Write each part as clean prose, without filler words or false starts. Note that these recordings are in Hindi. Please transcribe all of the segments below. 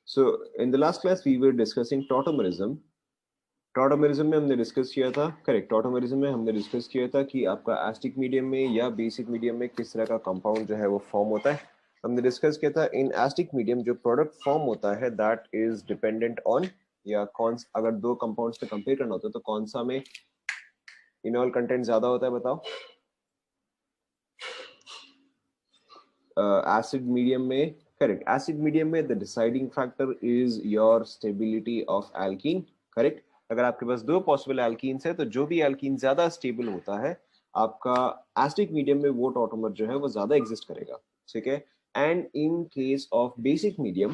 So in the last class we were discussing tautomerism. Tautomerism में हमने डिस्कस किया था, करेक्ट, टॉटोमरिज्म में हमने डिस्कस किया था कि आपका एसिडिक मीडियम में या बेसिक मीडियम में किस तरह का कंपाउंड जो है वो फॉर्म होता है। हमने डिस्कस किया था इन एसिडिक मीडियम जो प्रोडक्ट फॉर्म होता है दैट इज डिपेंडेंट ऑन, या कौन, अगर दो कंपाउंड्स में कंपेयर करना होता है तो कौन सा में इनॉल कंटेंट ज्यादा होता है, बताओ। एसिड मीडियम में, करेक्ट, एसिड मीडियम में the deciding factor is your stability of alkene, correct. अगर आपके पास दो पॉसिबल एल्कीन्स है तो जो भी एल्कीन ज्यादा स्टेबल होता है आपका एसिडिक मीडियम में वो टॉटोमर जो है वो ज्यादा एग्जिस्ट करेगा, ठीक है। And in case of basic medium,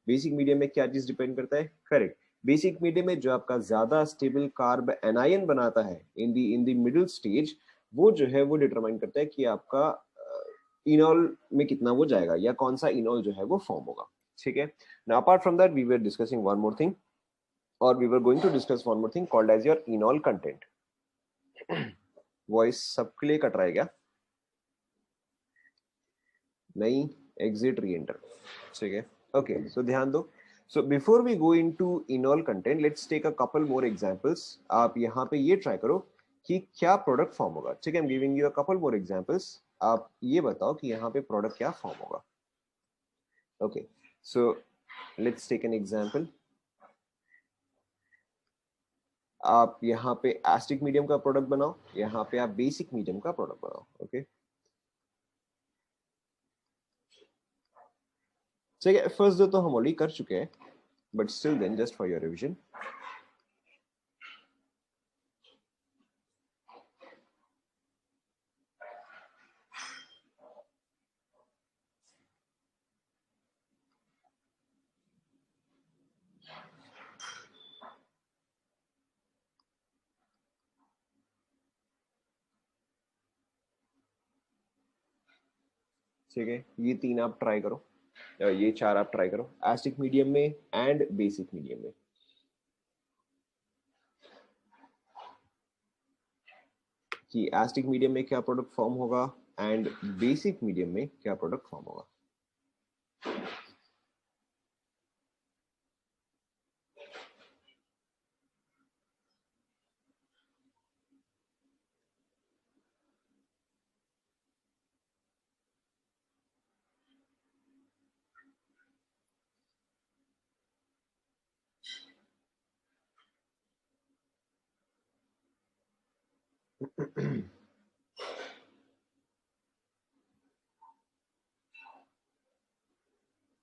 basic medium में क्या चीज डिपेंड करता है, करेक्ट, बेसिक मीडियम में जो आपका ज्यादा स्टेबल कार्ब एनायन बनाता है इन द मिडिल स्टेज, वो जो है वो डिटरमाइन करता है कि आपका इनॉल में कितना वो जाएगा या कौन सा इनॉल जो है वो फॉर्म होगा, ठीक है। Now apart from that we were discussing one more thing, और we were going to discuss one more thing called as your enol content. Voice सबके लिए कट रहा है क्या? नहीं, एग्जिट री एंटर, ठीक है। ओके, सो ध्यान दो। So before we go into enol content let's take a couple more examples. आप यहाँ पे ये ट्राई करो कि क्या प्रोडक्ट फॉर्म होगा, ठीक है। I am giving you a couple more examples, आप ये बताओ कि यहाँ पे प्रोडक्ट क्या फॉर्म होगा। Okay, so let's take an example. आप यहाँ पे एसिडिक मीडियम का प्रोडक्ट बनाओ, यहाँ पे आप बेसिक मीडियम का प्रोडक्ट बनाओ, ओके। ठीक है, फर्स्ट दो तो हम ऑलरेडी कर चुके हैं, but still then just for your revision. ठीक है, ये तीन आप ट्राई करो, ये चार आप ट्राई करो, एसिडिक मीडियम में एंड बेसिक मीडियम में। कि एसिडिक मीडियम में क्या प्रोडक्ट फॉर्म होगा एंड बेसिक मीडियम में क्या प्रोडक्ट फॉर्म होगा।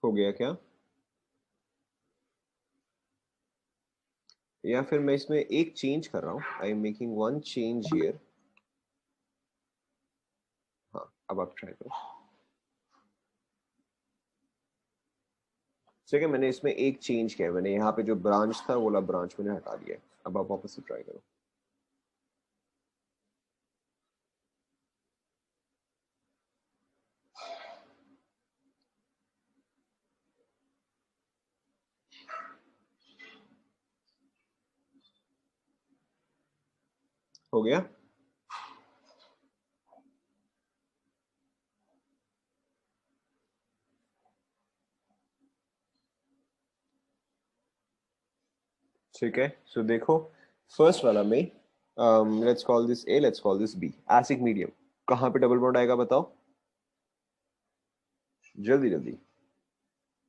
हो गया क्या? या फिर मैं इसमें एक चेंज कर रहा हूं, I am making one change here. हाँ, अब आप ट्राई करो। ठीक है, मैंने इसमें एक चेंज किया है, मैंने यहाँ पे जो ब्रांच था वो वाला ब्रांच मैंने हटा दिया है। अब आप वापस से ट्राई करो। हो गया? ठीक है, सो देखो, फर्स्ट वाला में let's call this A, let's call this B, acidic medium. कहाँ पे डबल बॉन्ड आएगा बताओ, जल्दी जल्दी।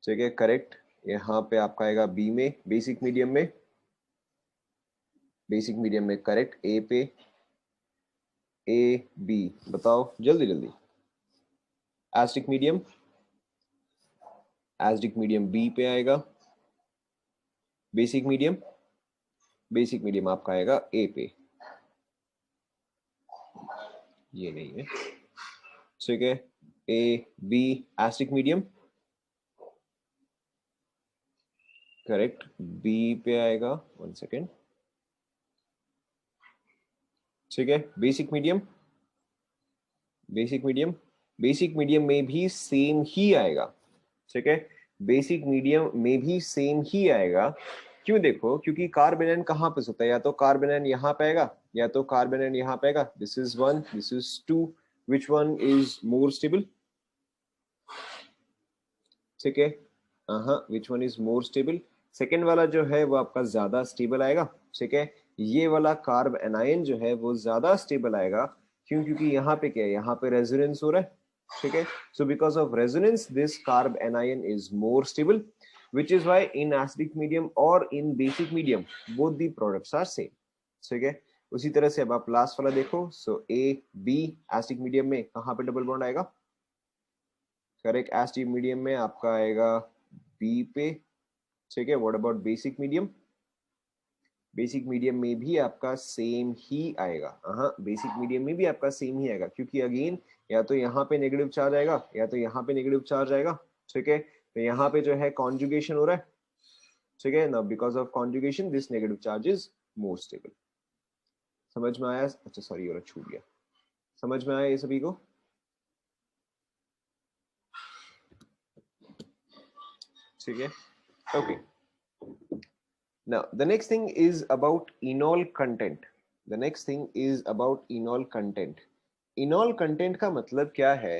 ठीक है, करेक्ट, यहाँ पे आपका आएगा बी में, बेसिक मीडियम में, बेसिक मीडियम में करेक्ट, ए पे, ए बी, बताओ जल्दी जल्दी। Acidic medium, acidic medium B पे आएगा, बेसिक मीडियम, बेसिक मीडियम आपका आएगा ए पे, ये नहीं है, ठीक है। A B acidic medium, correct, B पे आएगा, वन सेकेंड, ठीक है। Basic medium, basic medium, basic medium में भी सेम ही आएगा, ठीक है। बेसिक मीडियम में भी सेम ही आएगा, क्यों? देखो, क्योंकि कार्बेनन कहाँ पे होता है, या तो कार्बेनन यहाँ पे आएगा या तो कार्बेनन यहाँ पे आएगा। This is one, this is two, which one is more stable? ठीक है, which one is more stable? Second वाला जो है वो आपका ज्यादा स्टेबल आएगा, ठीक है। ये वाला कार्ब एनायन जो है वो ज्यादा स्टेबल आएगा, क्यों? क्योंकि यहाँ पे क्या है, यहाँ पे रेजोनेंस हो रहा है, ठीक है। So because of resonance this carb anion is more stable, which is why in acidic medium or in basic medium both the products are same, ठीक है। उसी तरह से अब आप लास्ट वाला देखो, सो ए बी एसिडिक मीडियम में कहाँ पे डबल बॉन्ड आएगा? करेक्ट, एसिडिक मीडियम में आपका आएगा बी पे, ठीक है। What about basic medium? Basic medium में भी आपका सेम ही आएगा, हाँ बेसिक मीडियम में भी आपका सेम ही आएगा, क्योंकि अगेन या तो यहाँ पे नेगेटिव चार्ज आएगा या तो यहाँ पे नेगेटिव चार्ज आएगा, ठीक है। तो यहाँ पे जो है कॉन्जुगेशन हो रहा है, ठीक है ना, because of conjugation this negative charge is more stable. समझ में आया? अच्छा सॉरी ये छूट गया। समझ में आया ये सभी को? ठीक है, okay. Now, the next thing is about enol content. The next thing is about enol content. Enol content का मतलब क्या है?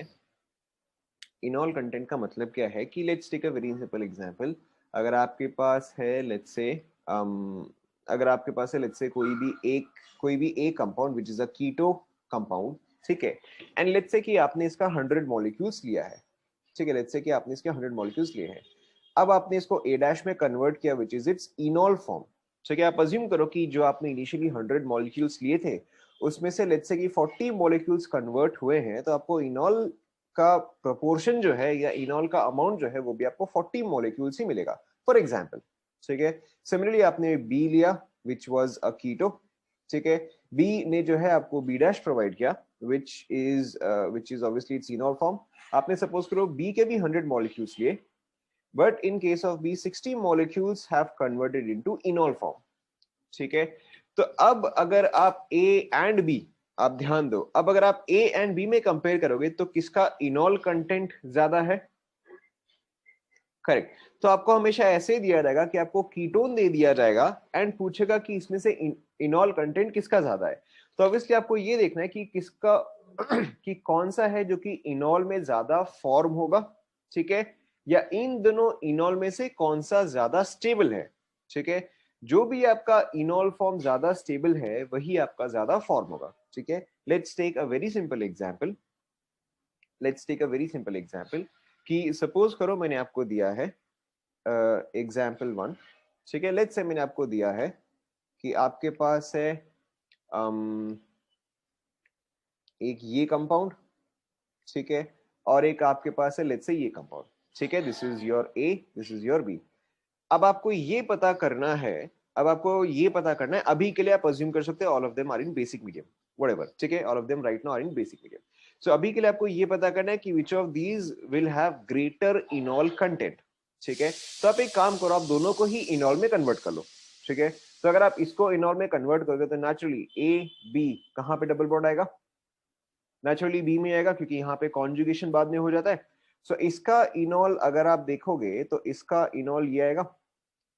Enol content का मतलब क्या है कि let's take a very simple example. अगर आपके पास है let's say अगर आपके पास है let's say कोई भी एक compound which is a keto compound, ठीक है, and let's say कि आपने इसका 100 molecules लिया है, ठीक है, let's say कि आपने इसके 100 molecules लिए हैं। अब आपने इसको A डैश में कन्वर्ट किया विच इज इट्स इनॉल फॉर्म, ठीक है। आप अज्यूम करो कि जो आपने इनिशियली 100 मॉलिक्यूल्स लिए थे उसमें से लेट्स से कि 40 मॉलिक्यूल्स कन्वर्ट हुए हैं, तो आपको इनॉल का प्रोपोर्शन जो है या इनॉल का अमाउंट जो है वो भी आपको 40 मॉलिक्यूल्स ही मिलेगा, फॉर एग्जांपल, ठीक है। सिमिलरली आपने बी लिया विच वाज अ कीटो, ठीक है। बी ने जो है आपको बी डैश प्रोवाइड किया which is obviously it's इनॉल form. आपने सपोज करो बी के भी 100 मॉलिक्यूल्स लिए, but in case of B 60 molecules have converted into enol form, ठीक है। तो अब अगर आप A and B, आप ध्यान दो, अब अगर आप A and B में कंपेयर करोगे तो किसका इनॉल कंटेंट ज्यादा है? करेक्ट। तो आपको हमेशा ऐसे दिया जाएगा कि आपको कीटोन दे दिया जाएगा एंड पूछेगा कि इसमें से इनॉल कंटेंट किसका ज्यादा है। तो ऑब्वियसली आपको ये देखना है कि किसका कि कौन सा है जो कि इनॉल में ज्यादा फॉर्म होगा, ठीक है, या इन दोनों इनॉल में से कौन सा ज्यादा स्टेबल है, ठीक है। जो भी आपका इनॉल फॉर्म ज्यादा स्टेबल है वही आपका ज्यादा फॉर्म होगा, ठीक है। Let's take a very simple example, let's take a very simple example कि सपोज करो मैंने आपको दिया है एग्जाम्पल 1, ठीक है। लेट्स से मैंने आपको दिया है कि आपके पास है एक ये कंपाउंड, ठीक है, और एक आपके पास है लेट्स से ये कंपाउंड, ठीक है। This is your A, this is your B. अब आपको ये पता करना है, अब आपको ये पता करना है, अभी के लिए आप अज्यूम कर सकते हैं all of them are in basic medium, whatever, ठीक है, all of them right now are in basic medium. So अभी के लिए आपको ये पता करना है कि which of these will have greater enol content, ठीक है। तो आप एक काम करो, आप दोनों को ही इनॉल में कन्वर्ट कर लो, ठीक है। तो अगर आप इसको इनॉल में कन्वर्ट करोगे तो नेचुरली ए बी कहां पे डबल बॉन्ड आएगा? नेचुरली बी में आएगा, क्योंकि यहाँ पे कॉन्जुगेशन बाद में हो जाता है। सो इसका इनॉल अगर आप देखोगे तो इसका इनॉल ये आएगा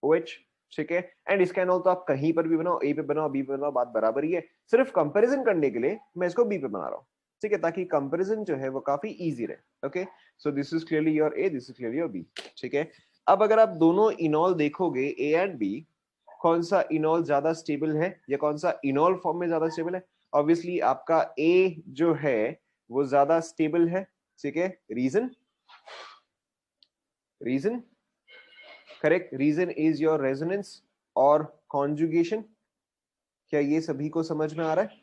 OH, ठीक है। एंड इसका इनॉल तो आप कहीं पर भी बनाओ, ए पे बनाओ बी पे बनाओ, बात बराबर ही है। सिर्फ कंपैरिजन करने के लिए मैं इसको बी पे बना रहा हूँ, ठीक है, ताकि कंपैरिजन जो है वो काफी इजी रहे। Okay, so this is clearly your A, this is clearly your B, ठीक है। अब अगर आप दोनों इनॉल देखोगे ए एंड बी, कौन सा इनॉल ज्यादा स्टेबल है या कौन सा इनॉल फॉर्म में ज्यादा स्टेबल है? ऑब्वियसली आपका ए जो है वो ज्यादा स्टेबल है, ठीक है। Reason, reason correct, reason is your resonance और कॉन्जुगेशन। क्या ये सभी को समझ में आ रहा है?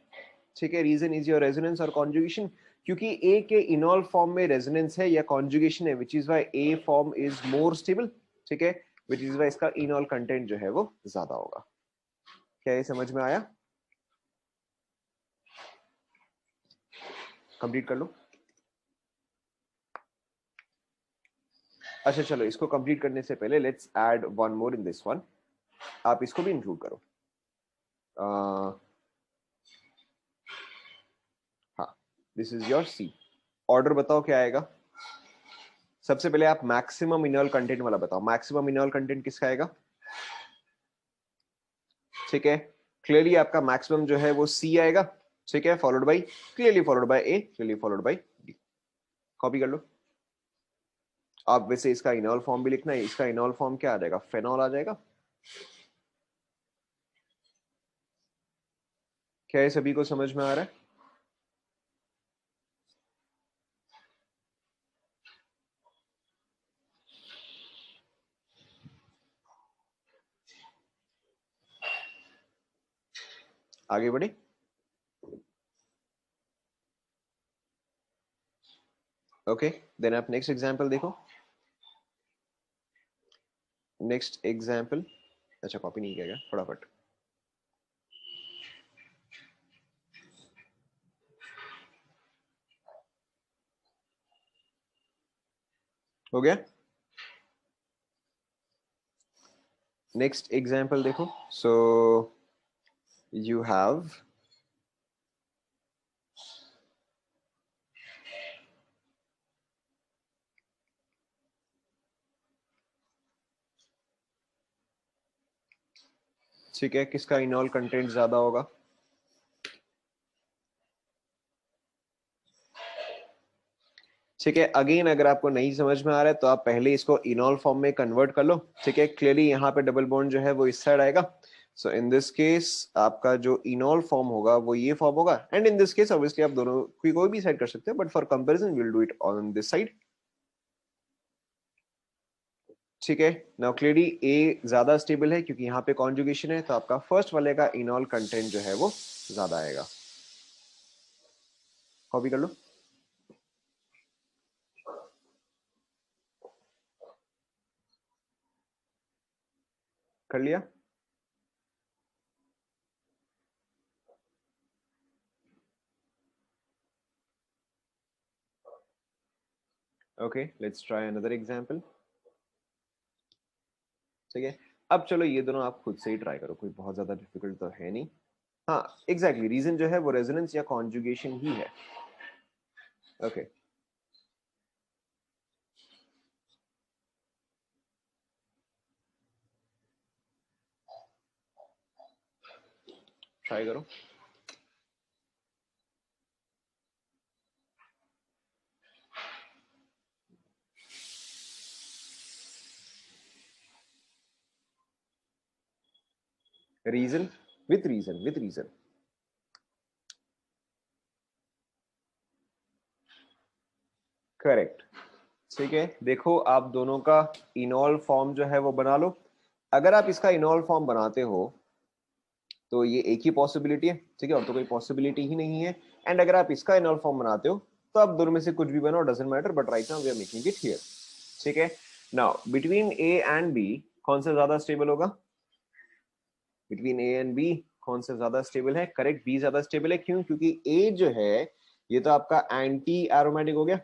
ठीक है, रीजन इज योर रेजोनेंस और कॉन्जुगेशन, क्योंकि ए के इनॉल फॉर्म में रेजोनेंस है या कॉन्जुगेशन है, which is why A form is more stable, ठीक है, विच इज व्हाई इसका इनॉल कंटेंट जो है वो ज्यादा होगा। क्या ये समझ में आया? कंप्लीट कर लो। अच्छा चलो, इसको कंप्लीट करने से पहले let's add one more in this one, आप इसको भी इंक्लूड करो। हाँ, this is your C. Order बताओ क्या आएगा? सबसे पहले आप मैक्सिमम इनॉल कंटेंट वाला बताओ, मैक्सिमम इनॉल कंटेंट किसका आएगा? ठीक है, क्लियरली आपका मैक्सिमम जो है वो सी आएगा, ठीक है, followed by clearly followed by A, clearly followed by D. Copy कर लो। आप वैसे इसका इनॉल फॉर्म भी लिखना है, इसका इनॉल फॉर्म क्या आ जाएगा, फेनॉल आ जाएगा। क्या ये सभी को समझ में आ रहा है? आगे बढ़े। ओके, देन आप नेक्स्ट एग्जांपल देखो। नेक्स्ट एग्जांपल, अच्छा कॉपी नहीं किया गया, फटाफट। हो गया। नेक्स्ट एग्जांपल देखो। सो यू हैव ठीक है, किसका इनॉल कंटेंट ज्यादा होगा? ठीक है, अगेन अगर आपको नहीं समझ में आ रहा है तो आप पहले इसको इनॉल फॉर्म में कन्वर्ट कर लो। ठीक है, क्लियरली यहाँ पे डबल बॉन्ड जो है वो इस साइड आएगा। सो इन दिस केस आपका जो इनॉल फॉर्म होगा वो ये फॉर्म होगा, and in this case obviously आप दोनों कोई भी साइड कर सकते हैं, but for comparison will do it on this side. ठीक है, नाउ क्लियरली ए ज्यादा स्टेबल है क्योंकि यहाँ पे कॉन्जुगेशन है, तो आपका फर्स्ट वाले का इनॉल कंटेंट जो है वो ज्यादा आएगा। कॉपी कर लो। कर लिया। Okay, let's try another example. ठीक है, अब चलो ये दोनों आप खुद से ही ट्राई करो, कोई बहुत ज्यादा डिफिकल्ट तो है नहीं। हाँ एग्जैक्टली, रीजन जो है वो रेजोनेंस या कॉन्जुगेशन ही है। ओके, ट्राई करो। Reason, with reason, with reason. Correct. ठीक है, देखो आप दोनों का इनॉल फॉर्म जो है वो बना लो। अगर आप इसका इनॉल फॉर्म बनाते हो तो ये एक ही पॉसिबिलिटी है, ठीक है, और तो कोई पॉसिबिलिटी ही नहीं है। एंड अगर आप इसका इनॉल फॉर्म बनाते हो तो आप दोनों में से कुछ भी बनाओ, doesn't matter, but right now we are making it here. ठीक है, now between A and B कौन सा ज्यादा स्टेबल होगा? बिटवीन ए एंड बी कौन सा ज्यादा स्टेबल है? करेक्ट, बी ज्यादा स्टेबल है। क्यों? क्योंकि ए जो है ये तो आपका एंटी एरोमेटिक हो गया।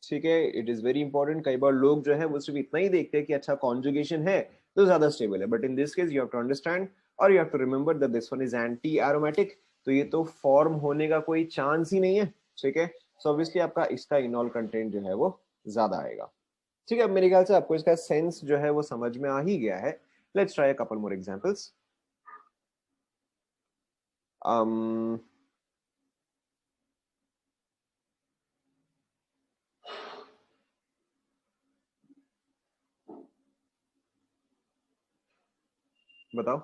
ठीक है, इट इज वेरी इंपॉर्टेंट। कई बार लोग जो है वो सिर्फ इतना ही देखते हैं कि अच्छा कॉन्जुगेशन है तो ज्यादा स्टेबल है, but in this case you have to understand और you have to remember that this one is anti aromatic, तो ये तो फॉर्म होने का कोई चांस ही नहीं है। ठीक है, सो ऑब्वियसली आपका इसका इनॉल कंटेंट जो है वो ज्यादा आएगा। ठीक है, अब मेरे ख्याल से आपको इसका सेंस जो है वो समझ में आ ही गया है। Let's try a couple more examples. um बताओ।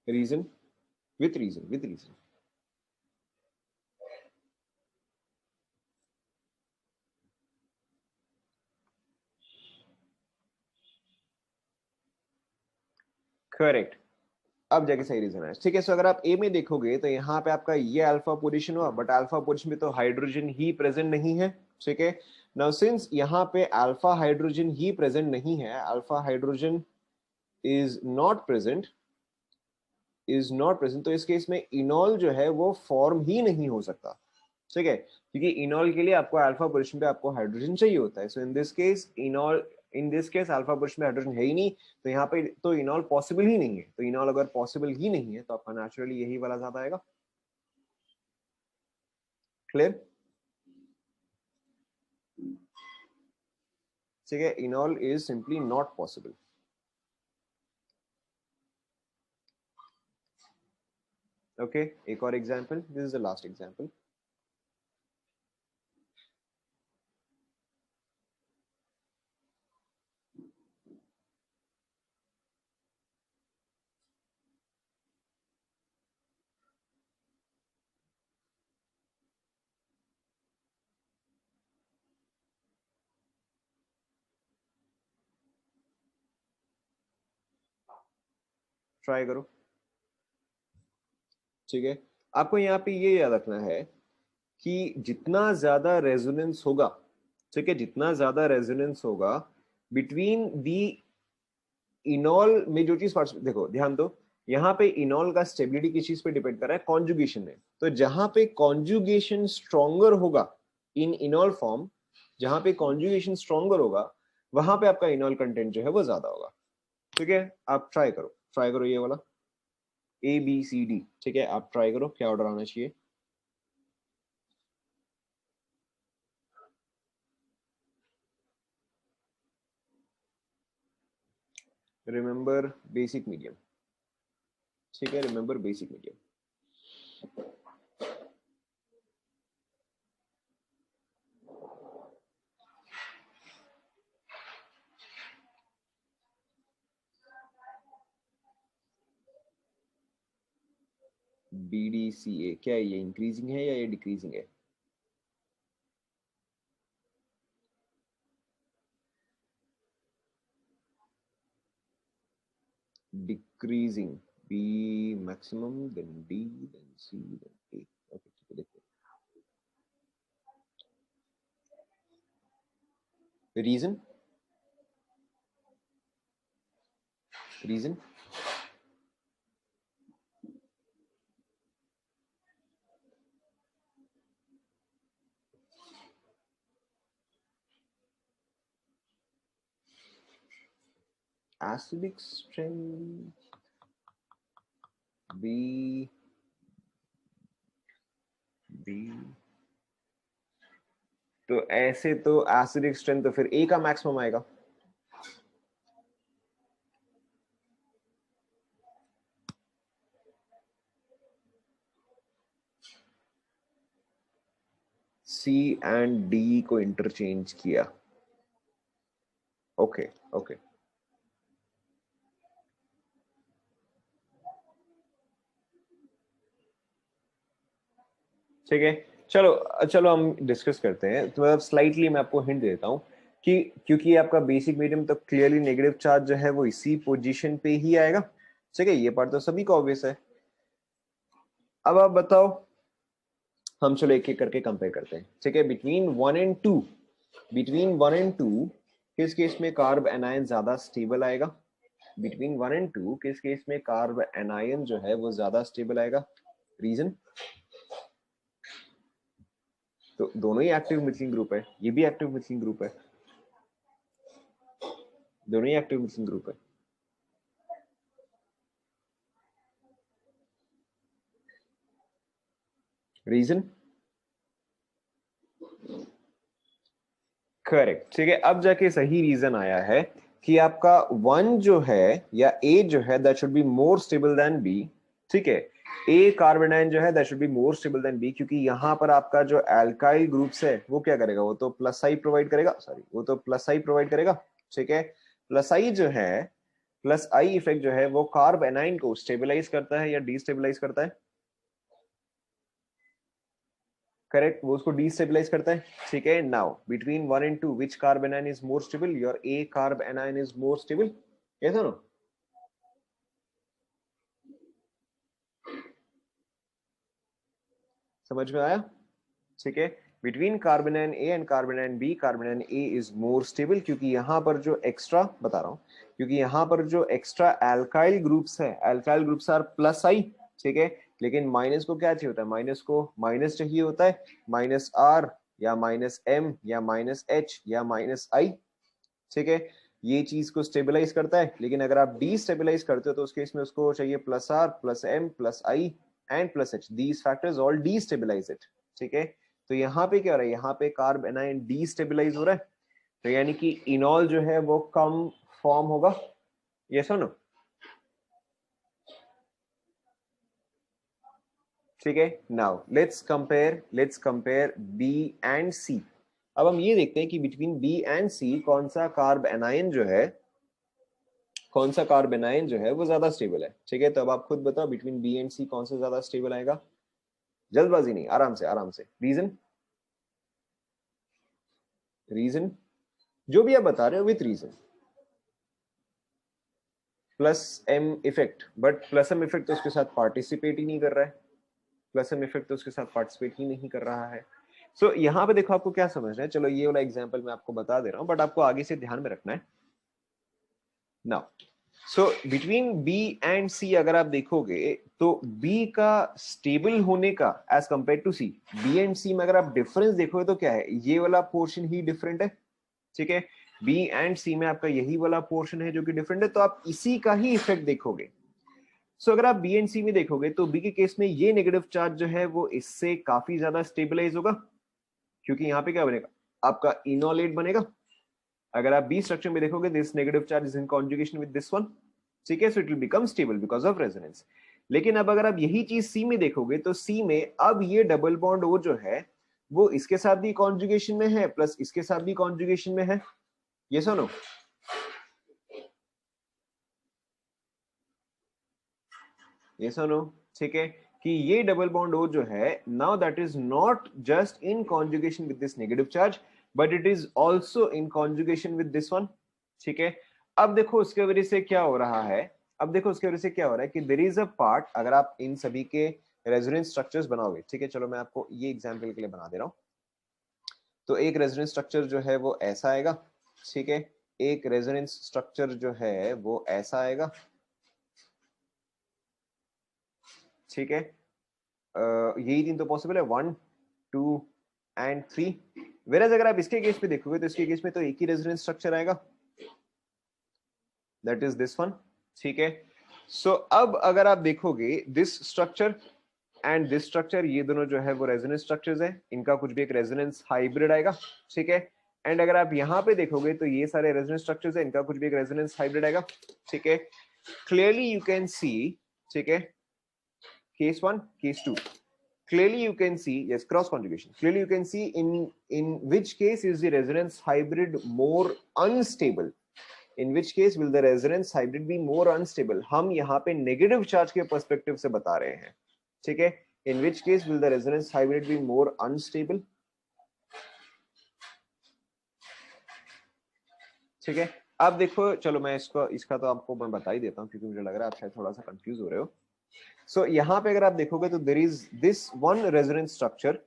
Reason, with reason, with reason. Correct, अब जाके सही रीजन है। ठीक है, सो अगर आप ए में देखोगे तो यहाँ पे आपका ये अल्फा पोजीशन हुआ, बट अल्फा पोजीशन में तो हाइड्रोजन ही प्रेजेंट नहीं है। ठीक है, नाउ सिंस यहाँ पे अल्फा हाइड्रोजन ही प्रेजेंट नहीं है, alpha hydrogen is not present, is not present, तो इस केस में इनॉल जो है वो फॉर्म ही नहीं हो सकता। ठीक है, क्योंकि इनॉल के लिए आपको अल्फा पोजीशन पे आपको हाइड्रोजन चाहिए होता है। So in this case enol, in this case alpha position में हाइड्रोजन है ही नहीं, तो यहाँ पे तो इनॉल पॉसिबल ही नहीं है। तो इनॉल अगर पॉसिबल ही नहीं है तो आपका नेचुरली यही वाला ज्यादा आएगा। क्लियर? ठीक है, इनॉल is simply not possible. Okay एक और example, this is the last example. Try करो, ठीक है। आपको यहाँ पे ये याद रखना है कि जितना ज्यादा रेजोनेंस होगा, ठीक है, जितना ज्यादा रेजोनेंस होगा बिटवीन दी इनॉल में, जो चीज देखो ध्यान दो, यहाँ पे इनॉल का स्टेबिलिटी किस चीज पे डिपेंड कर रहा है, कॉन्जुगेशन में। तो जहां पे कॉन्जुगेशन स्ट्रॉन्गर होगा इन इनॉल फॉर्म, जहां पे कॉन्जुगेशन स्ट्रॉन्गर होगा वहां पे आपका इनॉल कंटेंट जो है वो ज्यादा होगा, ठीक है। आप ट्राई करो ये वाला ABCD, ठीक है, आप ट्राई करो क्या ऑर्डर आना चाहिए। रिमेंबर बेसिक मीडियम, ठीक है, रिमेंबर बेसिक मीडियम। BDCA क्या है, ये इंक्रीजिंग है या ये डिक्रीजिंग है? Decreasing, B maximum, then D, then C, then A। Okay ठीक है, देखते हैं reason. Reason acidic strength, B, B, तो ऐसे तो एसिडिक स्ट्रेंथ तो फिर A का मैक्सिमम आएगा। C एंड D को इंटरचेंज किया, ओके ओके ठीक है। चलो चलो हम डिस्कस करते हैं, तो मतलब स्लाइटली मैं आपको हिंट देता हूँ कि क्योंकि आपका बेसिक मीडियम तो क्लियरली नेगेटिव चार्ज जो है वो इसी पोजीशन पे ही आएगा, ठीक है, ये पार्ट तो सभी को ऑब्वियस है। अब आप बताओ, हम चलो एक एक करके कंपेयर करते हैं, ठीक है। बिटवीन 1 एंड 2, बिटवीन 1 एंड 2 किस केस में कार्ब एनायन ज्यादा स्टेबल आएगा? बिटवीन 1 एंड 2 किस केस में कार्ब एनायन जो है वो ज्यादा स्टेबल आएगा? रीजन? तो दोनों ही एक्टिव मिथिलिन ग्रुप है, ये भी एक्टिव मिथिलिन ग्रुप है, दोनों ही एक्टिव मिथिलिन ग्रुप है। रीजन? करेक्ट, ठीक है। अब जाके सही रीजन आया है कि आपका 1 जो है या A जो है that should be more stable then B, ठीक है। A कार्बोनाइन जो है that should be more stable then B, क्योंकि यहां पर आपका जो एल्काइल ग्रुप्स है वो क्या करेगा, वो तो प्लस आई प्रोवाइड करेगा, सॉरी वो तो प्लस आई प्रोवाइड करेगा, ठीक है। प्लस आई जो है, प्लस आई इफेक्ट जो है वो कार्ब एनाइन को स्टेबलाइज करता है या डिस्टेबलाइज करता है? करेक्ट, वो उसको डिस्टेबलाइज करता है, ठीक है। Now between 1 and 2 which carbanion is more stable? Your A carbanion is more stable, कैसा ना? समझ में आया, ठीक है। Between carbanion A and carbanion B, carbanion A is more stable, क्योंकि यहां पर जो एक्स्ट्रा बता रहा हूं, क्योंकि यहां पर जो एक्स्ट्रा एल्काइल ग्रुप्स है, एल्काइल ग्रुप्स आर प्लस आई, ठीक है। लेकिन माइनस को क्या चाहिए होता है, माइनस को माइनस चाहिए होता है, माइनस R या माइनस M या माइनस H या माइनस I, ठीक है। ये चीज को स्टेबलाइज करता है, लेकिन अगर आप डिस्टेबलाइज करते हो तो उस केस में उसको चाहिए plus R plus M plus I and plus H, these factors all destabilise it, ठीक है। तो यहाँ पे क्या हो रहा है, यहाँ पे कार्ब एनायन डिस्टेबलाइज हो रहा है, तो यानी कि इनॉल जो है वो कम फॉर्म होगा, यस और नो? ठीक है। Now let's compare B and C. अब हम ये देखते हैं कि बिटवीन बी एंड सी कौन सा कार्ब एनायन जो है, कौन सा कार्ब एनायन जो है वो ज्यादा स्टेबल है। ठीक है, तो अब आप खुद बताओ बिटवीन बी एंड सी कौन सा ज्यादा स्टेबल आएगा। जल्दबाजी नहीं, आराम से आराम से। रीजन, रीजन जो भी आप बता रहे हो with reason. Plus M effect, but plus M effect तो उसके साथ पार्टिसिपेट ही नहीं कर रहा है। प्लस एम इफेक्ट तो उसके साथ पार्टिसिपेट ही नहीं कर रहा है। सो यहाँ पे देखो आपको क्या समझना है। चलो ये वाला एग्जांपल मैं आपको बता दे रहा हूँ, बट आपको आगे से ध्यान में रखना है। Now so between B and C अगर आप देखोगे तो बी का स्टेबल होने का as compared to C, B and C में अगर आप डिफरेंस देखोगे तो क्या है, ये वाला पोर्शन ही डिफरेंट है। ठीक है, बी एंड सी में आपका यही वाला पोर्शन है जो कि डिफरेंट है, तो आप इसी का ही इफेक्ट देखोगे। सो अगर आप बी एंड सी में देखोगे तो बी के केस में ये नेगेटिव चार्ज जो है वो इससे काफी ज्यादा स्टेबलाइज होगा, क्योंकि यहाँ पे क्या बनेगा, आपका इनोलेट बनेगा। अगर आप बी स्ट्रक्चर में देखोगे this negative charge is in conjugation with this one. ठीक है, so it will become stable because of resonance. लेकिन अब अगर आप यही चीज सी में देखोगे तो सी में अब ये डबल बॉन्ड ओ जो है वो इसके साथ भी कॉन्जुगेशन में है प्लस इसके साथ भी कॉन्जुगेशन में है। ये सुनो, ये सुनो। ठीक है, कि ये डबल बॉन्ड ओ जो है now that is not just in conjugation with this negative charge but it is also in conjugation with this one. ठीक है, अब देखो उसके वजह से क्या हो रहा है, अब देखो उसके वजह से क्या हो रहा है कि देयर इज अ पार्ट, अगर आप इन सभी के रेजोनेंस स्ट्रक्चर्स बनाओगे। ठीक है, चलो मैं आपको ये एग्जांपल के लिए बना दे रहा हूं। तो एक रेजोनेंस स्ट्रक्चर जो है वो ऐसा आएगा। ठीक है, एक रेजोनेंस स्ट्रक्चर जो है वो ऐसा आएगा। ठीक है, यही तीन तो पॉसिबल है, 1 2 एंड 3। वेरएज अगर आप इसके केस पे देखोगे तो इसके केस में तो एक ही रेजोनेंस स्ट्रक्चर आएगा, दैट इज दिस वन। ठीक है, सो अब अगर आप देखोगे this structure and this structure, ये दोनों जो है वो रेजोनेंस स्ट्रक्चर्स है, इनका कुछ भी एक रेजोनेंस हाइब्रिड आएगा। ठीक है, एंड अगर आप यहाँ पे देखोगे तो ये सारे रेजोनेंस स्ट्रक्चर्स है, इनका कुछ भी एक रेजोनेंस हाइब्रिड आएगा। ठीक है, क्लियरली यू कैन सी, ठीक है, case 1 case 2, clearly you can see, yes, cross conjugation, clearly you can see in which case is the resonance hybrid more unstable, in which case will the resonance hybrid be more unstable। हम यहाँ पे नेगेटिव चार्ज के पर्सपेक्टिव से बता रहे हैं। ठीक है, in which case will the resonance hybrid be more unstable। ठीक है, अब देखो, चलो मैं इसको इसका तो आपको मैं बता ही देता हूँ क्योंकि मुझे लग रहा है आप शायद थोड़ा सा कंफ्यूज हो रहे हो। सो यहाँ पे अगर आप देखोगे तो there is this one resonance structure.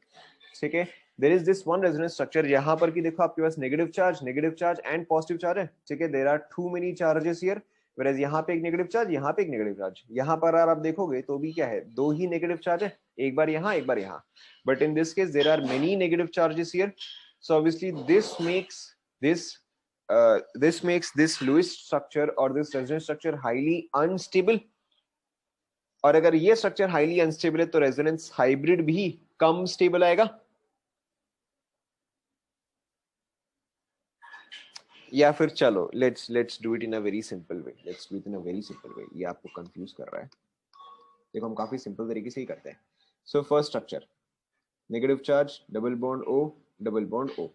ठीक है, there is this one resonance structure, यहाँ पर की देखो आपके पास negative charge and positive charge है। ठीक है, there are too many charges here, whereas यहाँ पे एक नेगेटिव चार्ज, यहाँ पे एक नेगेटिव चार्ज, यहाँ पर अगर आप देखोगे तो भी क्या है, दो ही नेगेटिव चार्ज है, एक बार यहाँ एक बार यहाँ, but in this case there are many negative charges here. So obviously this this makes this Lewis structure or this resonance structure highly unstable। और अगर ये स्ट्रक्चर हाईली अनस्टेबल है तो रेजोनेंस हाइब्रिड भी कम स्टेबल आएगा। या फिर चलो let's do it in a very simple way, let's do it in a very simple way, ये आपको कंफ्यूज कर रहा है। देखो हम काफी सिंपल तरीके से ही करते हैं। So first structure, negative charge, double bond O, double bond O.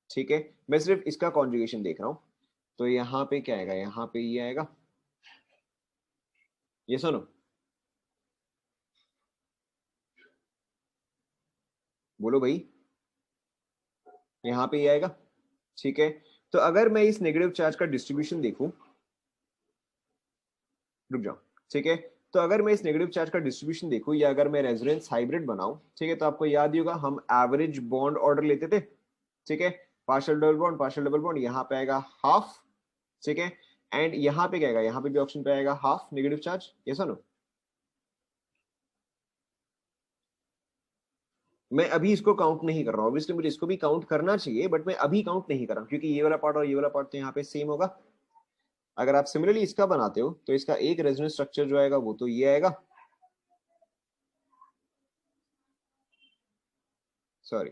ठीक है, मैं सिर्फ इसका कॉन्जुगेशन देख रहा हूं, तो यहाँ पे क्या आएगा, यहाँ पे ये आएगा। ये सुनो, बोलो भाई, यहाँ पे ये आएगा। ठीक है, तो अगर मैं इस नेगेटिव चार्ज का डिस्ट्रीब्यूशन देखूं, रुक जाओ। ठीक है, तो अगर मैं इस नेगेटिव चार्ज का डिस्ट्रीब्यूशन देखूं या अगर मैं रेजोनेंस हाइब्रिड बनाऊं, ठीक है, तो आपको याद ही होगा हम एवरेज बॉन्ड ऑर्डर लेते थे। ठीक है, पार्शियल डबल बॉन्ड, यहाँ पे आएगा हाफ। ठीक है, एंड यहाँ पे क्या आएगा, यहाँ पे भी ऑप्शन पे आएगा हाफ नेगेटिव चार्ज। ये सुनो, मैं अभी इसको काउंट नहीं कर रहा हूँ, ऑब्वियसली मुझे इसको भी काउंट करना चाहिए बट मैं अभी काउंट नहीं कर रहा हूँ क्योंकि ये वाला पार्ट और ये वाला पार्ट तो यहाँ पे सेम होगा। अगर आप सिमिलरली इसका बनाते हो तो इसका एक रेजोनेंस स्ट्रक्चर जो आएगा वो तो ये आएगा, सॉरी,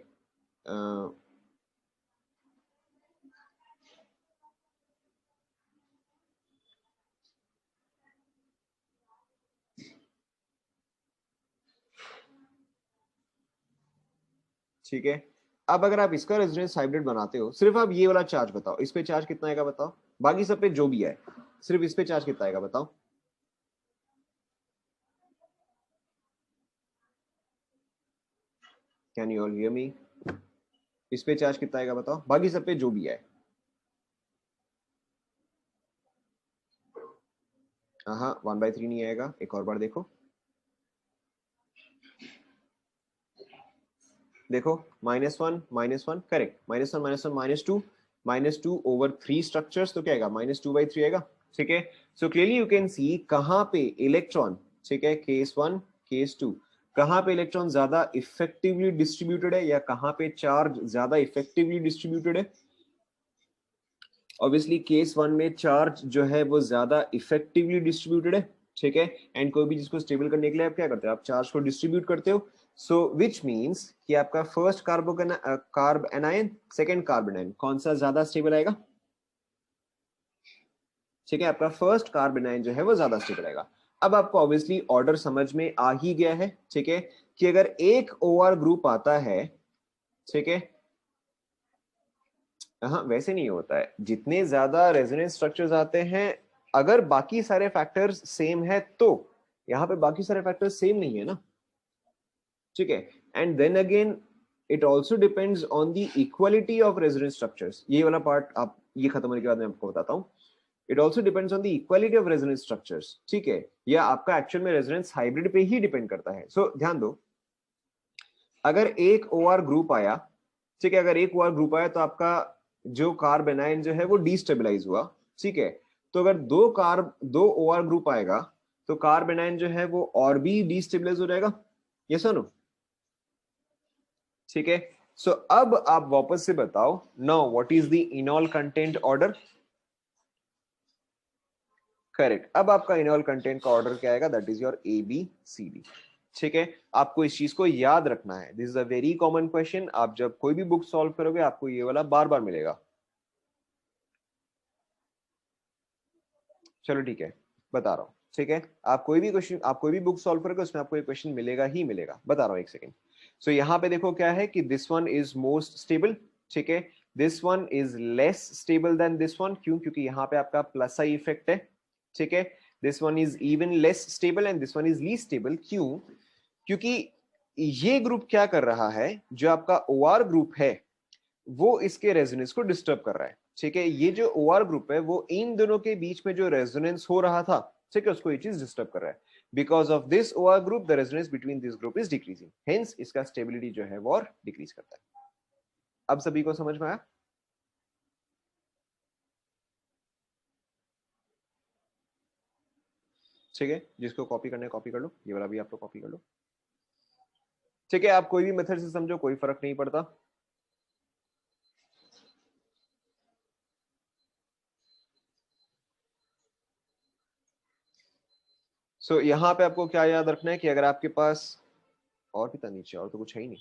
ठीक है। अब अगर आप इसका रेजोनेंस हाइब्रिड बनाते हो, सिर्फ आप ये वाला चार्ज बताओ, इस पे चार्ज कितना आएगा बताओ, बाकी सब पे जो भी है, सिर्फ इस पे चार्ज कितना आएगा बताओ। Can you all hear me? इस पे चार्ज कितना आएगा बताओ, बाकी सब पे जो भी है। हाँ, 1/3 नहीं आएगा, एक और बार देखो, देखो, -1 -1 करेक्ट, -1 -1 -2, -2/3 स्ट्रक्चर्स, तो क्या आएगा, -2/3 आएगा। ठीक है। So clearly you can see कहां पे इलेक्ट्रॉन, ठीक है, केस 1 केस 2, कहां पे इलेक्ट्रॉन ज्यादा इफेक्टिवली डिस्ट्रीब्यूटेड है या कहां पे चार्ज ज्यादा इफेक्टिवली डिस्ट्रीब्यूटेड है। ऑब्वियसली केस 1 में चार्ज जो है वो ज्यादा इफेक्टिवली डिस्ट्रीब्यूटेड है। ठीक है। एंड कोई भी जिसको स्टेबल करने के लिए आप क्या करते हो, आप चार्ज को डिस्ट्रीब्यूट करते हो। सो विच मीन्स कि आपका first carb anion, second carbon anion, कौन सा ज्यादा स्टेबल आएगा। ठीक है, आपका फर्स्ट कार्बन एनायन जो है वो ज्यादा स्टेबल आएगा। अब आपको ऑब्वियसली ऑर्डर समझ में आ ही गया है। ठीक है, कि अगर एक OR ग्रुप आता है, ठीक है, हाँ वैसे नहीं होता है, जितने ज्यादा रेजोनेंस स्ट्रक्चर्स आते हैं, अगर बाकी सारे फैक्टर्स सेम है तो, यहाँ पे बाकी सारे फैक्टर्स सेम नहीं है ना। ठीक है। And then again it also depends on the equality of resonance structures. ये वाला पार्ट आप, ये खत्म होने के बाद मैं आपको बताता हूँ। It also depends on the equality of resonance structures. ठीक है, या आपका एक्चुअल में रेजोनेंस हाइब्रिड पे ही डिपेंड करता है। सो ध्यान दो, अगर एक OR ग्रुप आया, ठीक है, अगर एक OR ग्रुप आया तो आपका जो कार्ब एनायन जो है वो डिस्टेबलाइज हुआ। ठीक है। तो अगर दो OR ग्रुप आएगा तो कार्ब एनायन जो है वो और भी डिस्टेबलाइज हो जाएगा। यस और नो? ठीक है। सो अब आप वापस से बताओ, now what is the इनॉल content order. Correct. अब आपका इनॉल कंटेंट का ऑर्डर क्या आएगा, दैट इज योर ABCD। ठीक है, आपको इस चीज को याद रखना है, this is a very common question. आप जब कोई भी बुक सॉल्व करोगे आपको ये वाला बार बार मिलेगा। चलो ठीक है, बता रहा हूँ। ठीक है, आप कोई भी क्वेश्चन, आप कोई भी बुक सॉल्व करोगे उसमें आपको ये क्वेश्चन मिलेगा ही मिलेगा। बता रहा हूँ, एक सेकंड। सो यहाँ पे देखो क्या है कि this one is most stable. ठीक है, this one is less stable then this one. क्यों? क्योंकि यहाँ पे आपका प्लस आई इफेक्ट है। ठीक है, this one is even less stable and this one is least stable. क्यों? क्योंकि ये ग्रुप क्या कर रहा है, जो आपका OR ग्रुप है वो इसके रेजोनेंस को डिस्टर्ब कर रहा है। ठीक है, ये जो OR ग्रुप है वो इन दोनों के बीच में जो रेजोनेंस हो रहा था, ठीक है, उसको ये चीज डिस्टर्ब कर रहा है। Because of this OR group the resonance between this group is decreasing, hence इसका स्टेबिलिटी जो है वो और डिक्रीज करता है। अब सभी को समझ में आया? ठीक है, जिसको कॉपी करना है कॉपी कर लो, ये वाला भी आप लोग कॉपी कर लो। ठीक है, आप कोई भी मेथड से समझो, कोई फर्क नहीं पड़ता। सो यहाँ पे आपको क्या याद रखना है कि अगर आपके पास, और भी था नीचे, और तो कुछ है ही नहीं।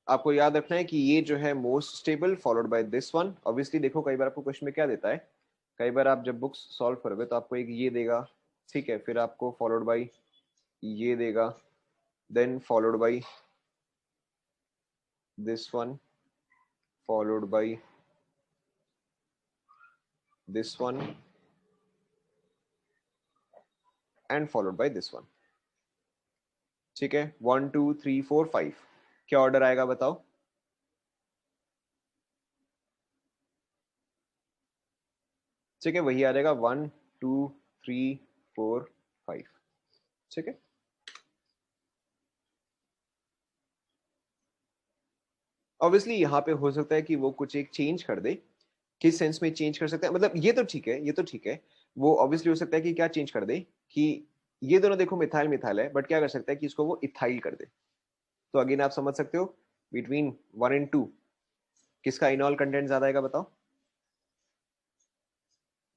आपको याद रखना है कि ये जो है most stable followed by this one. Obviously देखो, कई बार आपको क्वेश्चन में क्या देता है, कई बार आप जब बुक्स सॉल्व करोगे तो आपको एक ये देगा, ठीक है, फिर आपको फॉलोड बाय ये देगा, then followed by this one, followed by this one and followed by this one. ठीक है, 1 2 3 4 5, क्या ऑर्डर आएगा बताओ। ठीक है, वही आ जाएगा 1 2 3 4 5। ठीक है, ऑब्वियसली यहाँ पे हो सकता है कि वो कुछ एक चेंज कर दे। किस सेंस में चेंज कर सकता है, मतलब ये तो ठीक है, ये तो ठीक है। वो ऑब्वियसली हो सकता है कि क्या चेंज कर दे, कि ये दोनों देखो मिथाइल मिथाइल है, बट क्या कर सकता है कि इसको वो इथाइल कर दे। तो अगेन आप समझ सकते हो, बिटवीन 1 and 2 किसका इनॉल कंटेंट ज्यादा आएगा बताओ।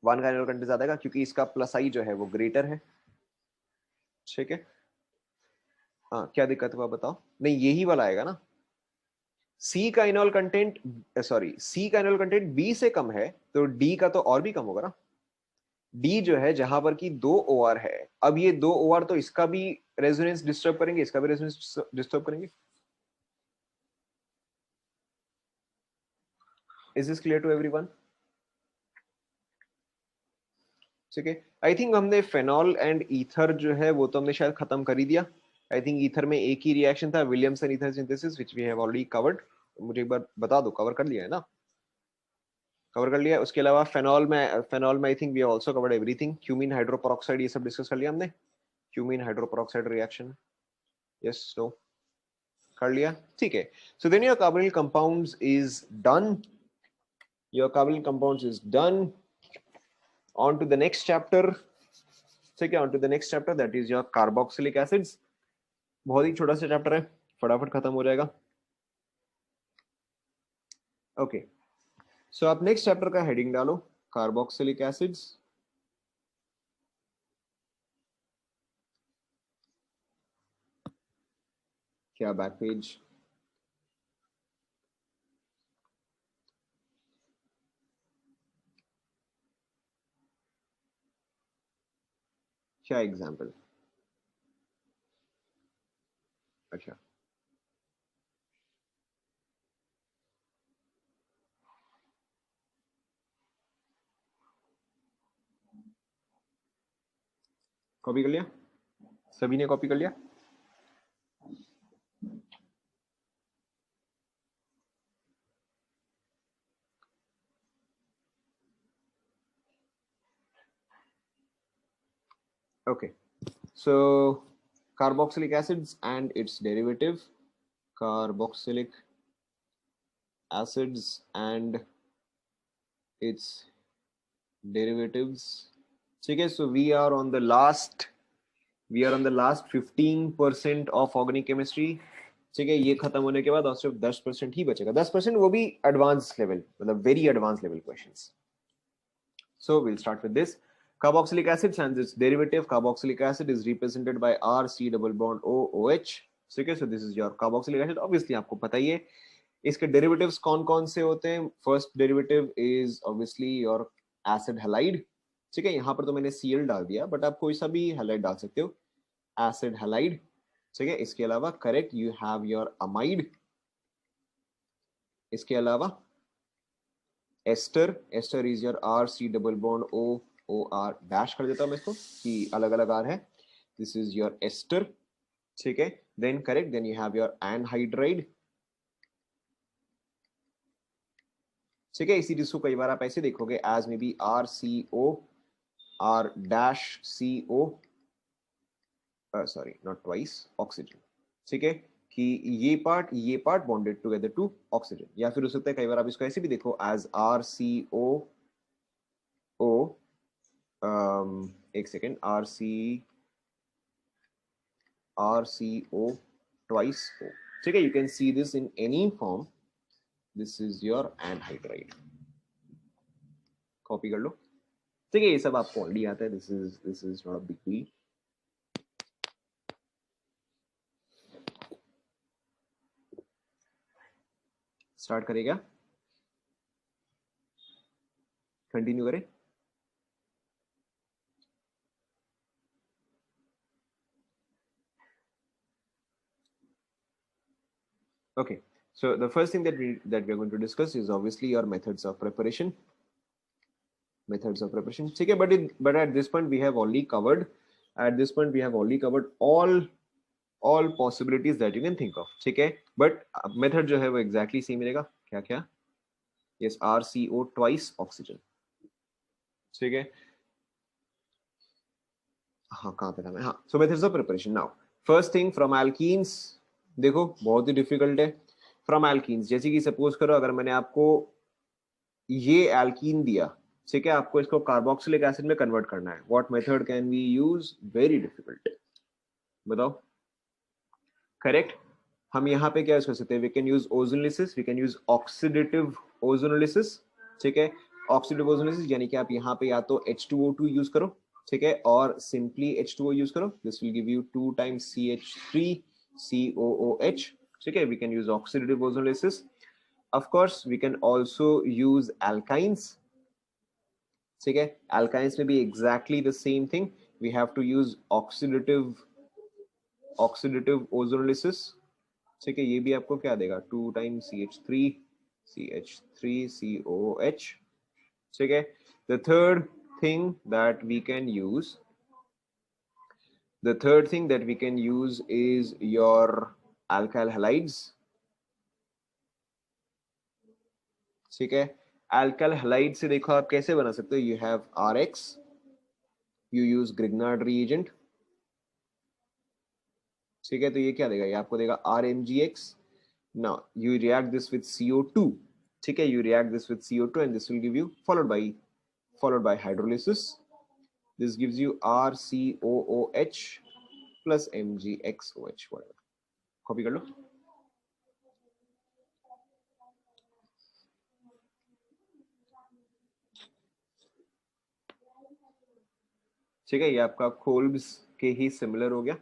1 का इनॉल कंटेंट ज्यादा आएगा क्योंकि इसका प्लस आई जो है वो ग्रेटर है। ठीक है, हाँ क्या दिक्कत हुआ बताओ, नहीं यही वाला आएगा ना। सी का इनॉल कंटेंट, सॉरी, सी का इनॉल कंटेंट बी से कम है तो डी का तो और भी कम होगा ना। डी जो है जहां पर की 2 OR है, अब ये 2 OR तो इसका भी रेजोनेंस डिस्टर्ब करेंगे, इसका भी रेजोनेंस डिस्टर्ब करेंगे. Is this clear to everyone? ठीक है. आई थिंक हमने फेनॉल एंड ईथर जो है वो तो हमने शायद खत्म कर ही दिया. आई थिंक ईथर में एक ही रिएक्शन था, Williamson ether synthesis, which we have already covered. मुझे एक बार बता दो, कवर कर लिया है ना? कवर कर लिया. उसके अलावा फेनॉल में I think we have also covered everything. Cumene hydroperoxide, ये सब डिस्कस कर लिया हमने. Cumene hydroperoxide reaction, yes no, कर लिया. ठीक है. So then your carbonyl compounds is done. Your carbonyl compounds is done. On to the next chapter. ठीक है, on to the next chapter, that is your carboxylic acids. बहुत ही छोटा सा चैप्टर है, फटाफट खत्म हो जाएगा. ओके, सो आप नेक्स्ट चैप्टर का हेडिंग डालो, कार्बोक्सिलिक एसिड्स. क्या बैक पेज? क्या एग्जाम्पल? अच्छा, कॉपी कर लिया? सभी ने कॉपी कर लिया? Okay, so carboxylic acids and its derivative, carboxylic acids and its derivatives. ठीक है, so we are on the last 15% of organic chemistry. ठीक है, ये खत्म होने के बाद और सिर्फ 10% ही बचेगा. 10% वो भी एडवांस लेवल, मतलब very advance level questions. So we'll start with this. Carboxylic acids and its derivative. Carboxylic acid is represented by RC double bond OOH. ठीक है, so this is your carboxylic acid. Obviously आपको पता ही है. इसके derivatives कौन कौन से होते हैं? First derivative is obviously your acid halide. ठीक है, यहाँ पर तो मैंने Cl डाल दिया, बट आप कोई सा भी halide डाल सकते हो. Acid halide. ठीक है, इसके अलावा correct you have your amide. इसके अलावा ester. Ester is your RC double bond OR dash कर देता हूं मैं इसको कि अलग अलग आर है. This is your ester. ठीक है, then correct, then you have your anhydride. ठीक है, इसी चीज को कई बार आप ऐसे देखोगे as may be RCO R dash CO, sorry not twice, oxygen. ठीक है, कि ये part bonded together to oxygen. या फिर हो सकता है कई बार आप इसको ऐसे भी देखो एज RCO O, एक सेकेंड, RCO twice O. ठीक है, you can see this in any form. This is your anhydride. Copy कर लो. ठीक है, ये सब आपको ऑलरेडी आता है. This is not a big deal. Start करेगा, कंटिन्यू करें. Okay, so the first thing that we are going to discuss is obviously your methods of preparation. ठीक है, but at this point we have already covered. all possibilities that you can think of. ठीक है, but method जो है वो exactly same रहेगा. क्या क्या? Yes, RCO twice oxygen. ठीक है, हाँ कहाँ पे था मैं? हाँ, so methods of preparation. Now first thing from alkenes. देखो बहुत ही डिफिकल्ट है. फ्रॉम एल्कीन्स, जैसे कि सपोज करो अगर मैंने आपको ये एल्कीन दिया, ठीक है, आपको इसको कार्बोक्सिलिक एसिड में कन्वर्ट करना है. What method can we use? Very difficult, बताओ. करेक्ट, हम यहाँ पे क्या यूज कर सकते हैं? We can use ozonolysis, we can use oxidative ozonolysis. ठीक है, ऑक्सीडेटिव ओजोनोलिसिस यानी कि आप यहाँ पे या तो H2O2 यूज करो, ठीक है, और सिंपली H2O यूज करो. This will give you 2 times CH3COOH. ठीक है, we can use oxidative ozonolysis. Of course we can also use alkynes. ठीक है, alkynes में भी exactly the same thing, we have to use oxidative ozonolysis. ठीक है, ये भी आपको क्या देगा, 2 times CH3COOH. ठीक है, the third thing that we can use is your alkyl halides. ठीक है, alkyl halide से देखो आप कैसे बना सकते हो, you have RX, you use Grignard reagent. ठीक है, तो ये क्या देगा, ये आपको देगा RMgX. Now you react this with CO2. ठीक है, you react this with CO2 and this will give you followed by hydrolysis. This gives you RCOOH plus MgXOH. whatever. Copy कर लो. ठीक है, ये आपका कोल्ब्स के ही सिमिलर हो गया.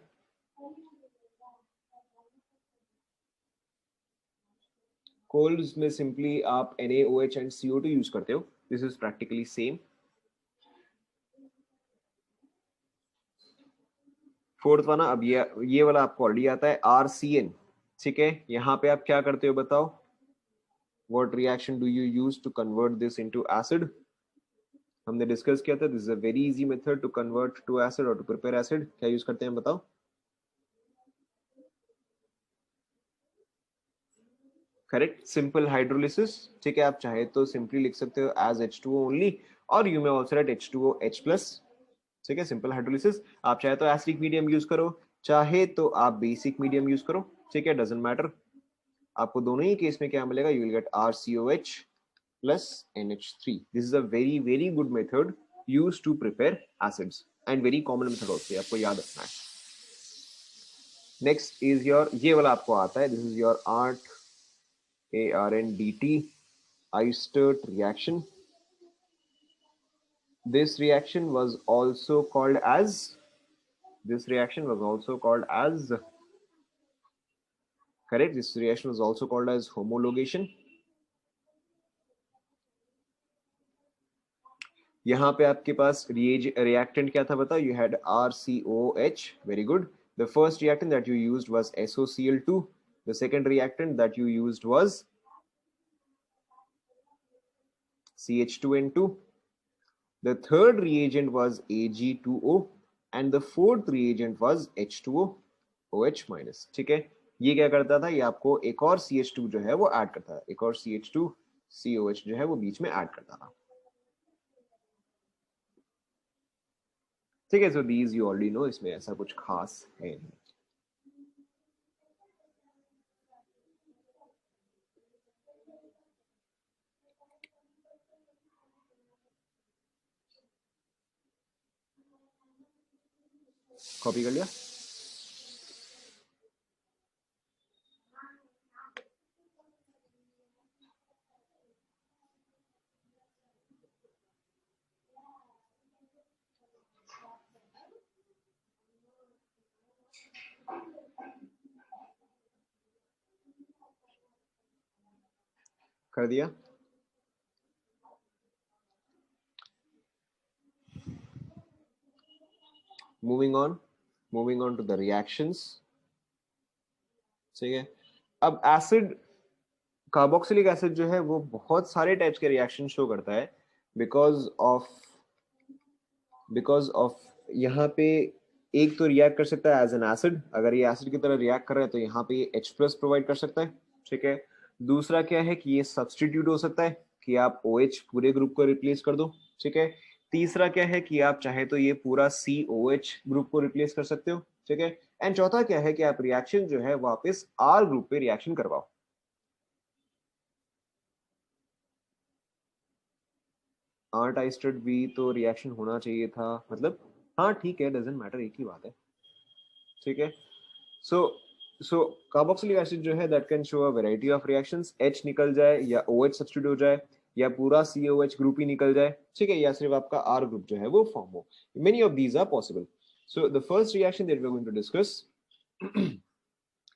कोल्ब्स में सिंपली आप NaOH एंड CO2 यूज करते हो. This is practically same. Fourth वाला, अब ये वाला आपको ऑलरेडी आता है, RCN. ठीक है, यहाँ पे आप क्या करते हो बताओ, what reaction do you use to convert this into acid. हमने डिस्कस किया था, this is a very easy method to convert to acid और टू प्रिपेयर एसिड. क्या यूज करते हैं बताओ. Correct, simple hydrolysis. ठीक है, आप चाहे तो सिंपली लिख सकते हो एज H2O ओनली, और you may also write H2OH+. ठीक है, सिंपल हाइड्रोलिसिस. आप चाहे तो एसिडिक मीडियम यूज करो, चाहे तो आप बेसिक मीडियम यूज करो. ठीक है, डजंट मैटर. आपको दोनों ही केस में क्या मिलेगा, you will get RCOH plus NH3. This is a very very good method used to prepare acids and very common method also, आपको याद रखना है. Next is your, ये वाला आपको आता है, this is your ARNDT Eistert reaction. This reaction was also called as correct, this reaction was also called as homologation. यहाँ पे आपके पास reactant क्या था बताओ, you had RCOH. very good. The first reactant that you used was SOCl2. The second reactant that you used was CH2N2. The third reagent was Ag2O and the fourth reagent was H2OOH-. ठीक है, ये क्या करता था, ये आपको एक और CH2 जो है वो ऐड करता था, एक और CH2COH जो है वो बीच में ऐड करता था. ठीक है, so these you already know, इसमें ऐसा कुछ खास है नहीं. कॉपी कर लिया. कर दिया. moving on to the reactions. ठीक है, अब एसिड, कार्बोक्सिलिक एसिड जो है वो बहुत सारे टाइप्स के रिएक्शन शो करता है, बिकॉज ऑफ यहाँ पे एक तो रिएक्ट कर सकता है एज एन एसिड, अगर ये एसिड की तरह रिएक्ट कर रहा है तो यहाँ पे ये H+ प्रोवाइड कर सकता है. ठीक है, दूसरा क्या है कि ये सब्सटीट्यूट हो सकता है कि आप OH पूरे ग्रुप को रिप्लेस कर दो. ठीक है, तीसरा क्या है कि आप चाहे तो ये पूरा COH ग्रुप को रिप्लेस कर सकते हो. ठीक है, एंड चौथा क्या है कि आप रिएक्शन जो है वापस R ग्रुप पे रिएक्शन करवाओ. आर्ट आइस्टेड भी तो रिएक्शन होना चाहिए था, मतलब हाँ ठीक है, डजंट मैटर, एक ही बात है. ठीक है, सो कार्बोक्सिलिक एसिड जो है that can show a variety of reactions. H निकल जाए या OH सब्स्टिट्यूट हो जाए या पूरा COH ग्रुप ही निकल जाए. ठीक है, या सिर्फ आपका R ग्रुप जो है वो फॉर्म हो. Many of these are possible. So the first reaction that we are going to discuss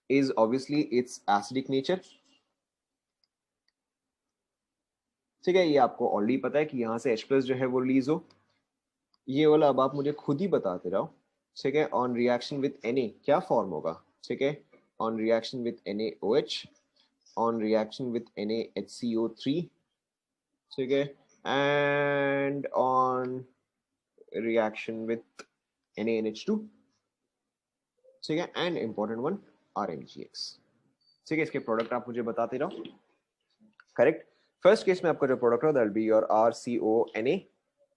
is obviously its acidic nature. ठीक है, ये आपको ऑलरेडी पता है कि यहाँ से H प्लस जो है वो रिलीज हो, ये वाला अब आप मुझे खुद ही बताते रहो। ठीक है, ऑन रिएक्शन विथ Na क्या फॉर्म होगा? ठीक है, on reaction with NaOH, on reaction with NaHCO3, ठीक है, and on reaction with NaNH2, ठीक है, एंड इंपॉर्टेंट वन RMGX। ठीक है, इसके प्रोडक्ट आप मुझे बताते रहो। करेक्ट, फर्स्ट केस में आपका जो प्रोडक्ट होगा that will be your RCONA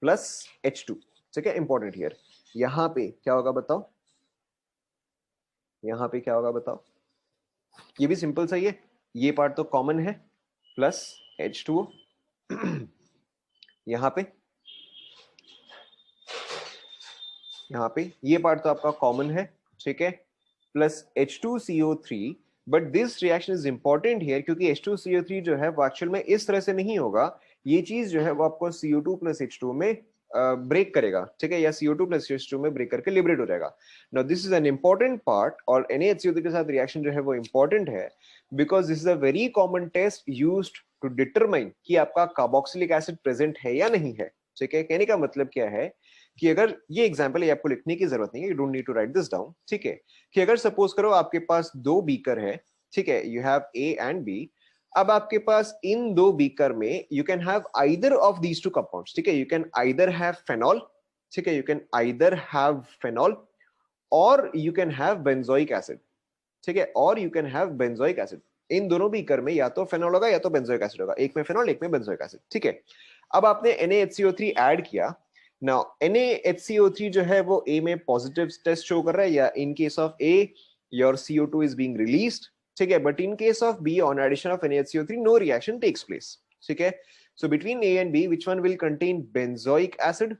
plus H2। ठीक है, इंपॉर्टेंट हियर, यहाँ पे क्या होगा बताओ, यहाँ पे क्या होगा बताओ? ये भी सिंपल सही है, ये पार्ट तो कॉमन है, प्लस H2O यहाँ पे, यहाँ पे ये पार्ट तो आपका कॉमन है, ठीक है, plus H2CO3। But this reaction is important here क्योंकि H2CO3 जो है वो एक्चुअल में इस तरह से नहीं होगा, ये चीज जो है वो आपको CO2 प्लस H2 में ब्रेक करेगा, ठीक है, या CO2 प्लस H2 में ब्रेक करके लिबरेट हो जाएगा। Now this is an important part, और NaHCO3 के साथ रिएक्शन जो है वो इंपॉर्टेंट है because this is a very common test used to determine कि आपका कार्बोक्सिलिक एसिड प्रेजेंट है या नहीं है। ठीक है, कहने का मतलब क्या है कि अगर ये एग्जांपल है, आपको लिखने की जरूरत नहीं है, you don't need to write this down. ठीक है, कि अगर सपोज करो आपके पास दो बीकर है, ठीक है, you have A and B। अब आपके पास इन दो बीकर में you can have either of these two compounds. ठीक है, you can either have phenol, ठीक है, you can either have phenol और you can have benzoic acid. ठीक है, और you can have benzoic acid. इन दोनों बीकर में या तो फेनॉल होगा या तो बेंजोइक एसिड होगा, एक में फेनॉल एक में बेंजोइक एसिड। ठीक है, अब आपने NaHCO3 ऐड किया। नाउ NaHCO3 जो है वो A में पॉजिटिव टेस्ट शो कर रहा है, या in case of A your CO2 is being released. ठीक है, but in case of B on addition of NaHCO3 no reaction takes place. ठीक है, so between A and B which one will contain benzoic acid?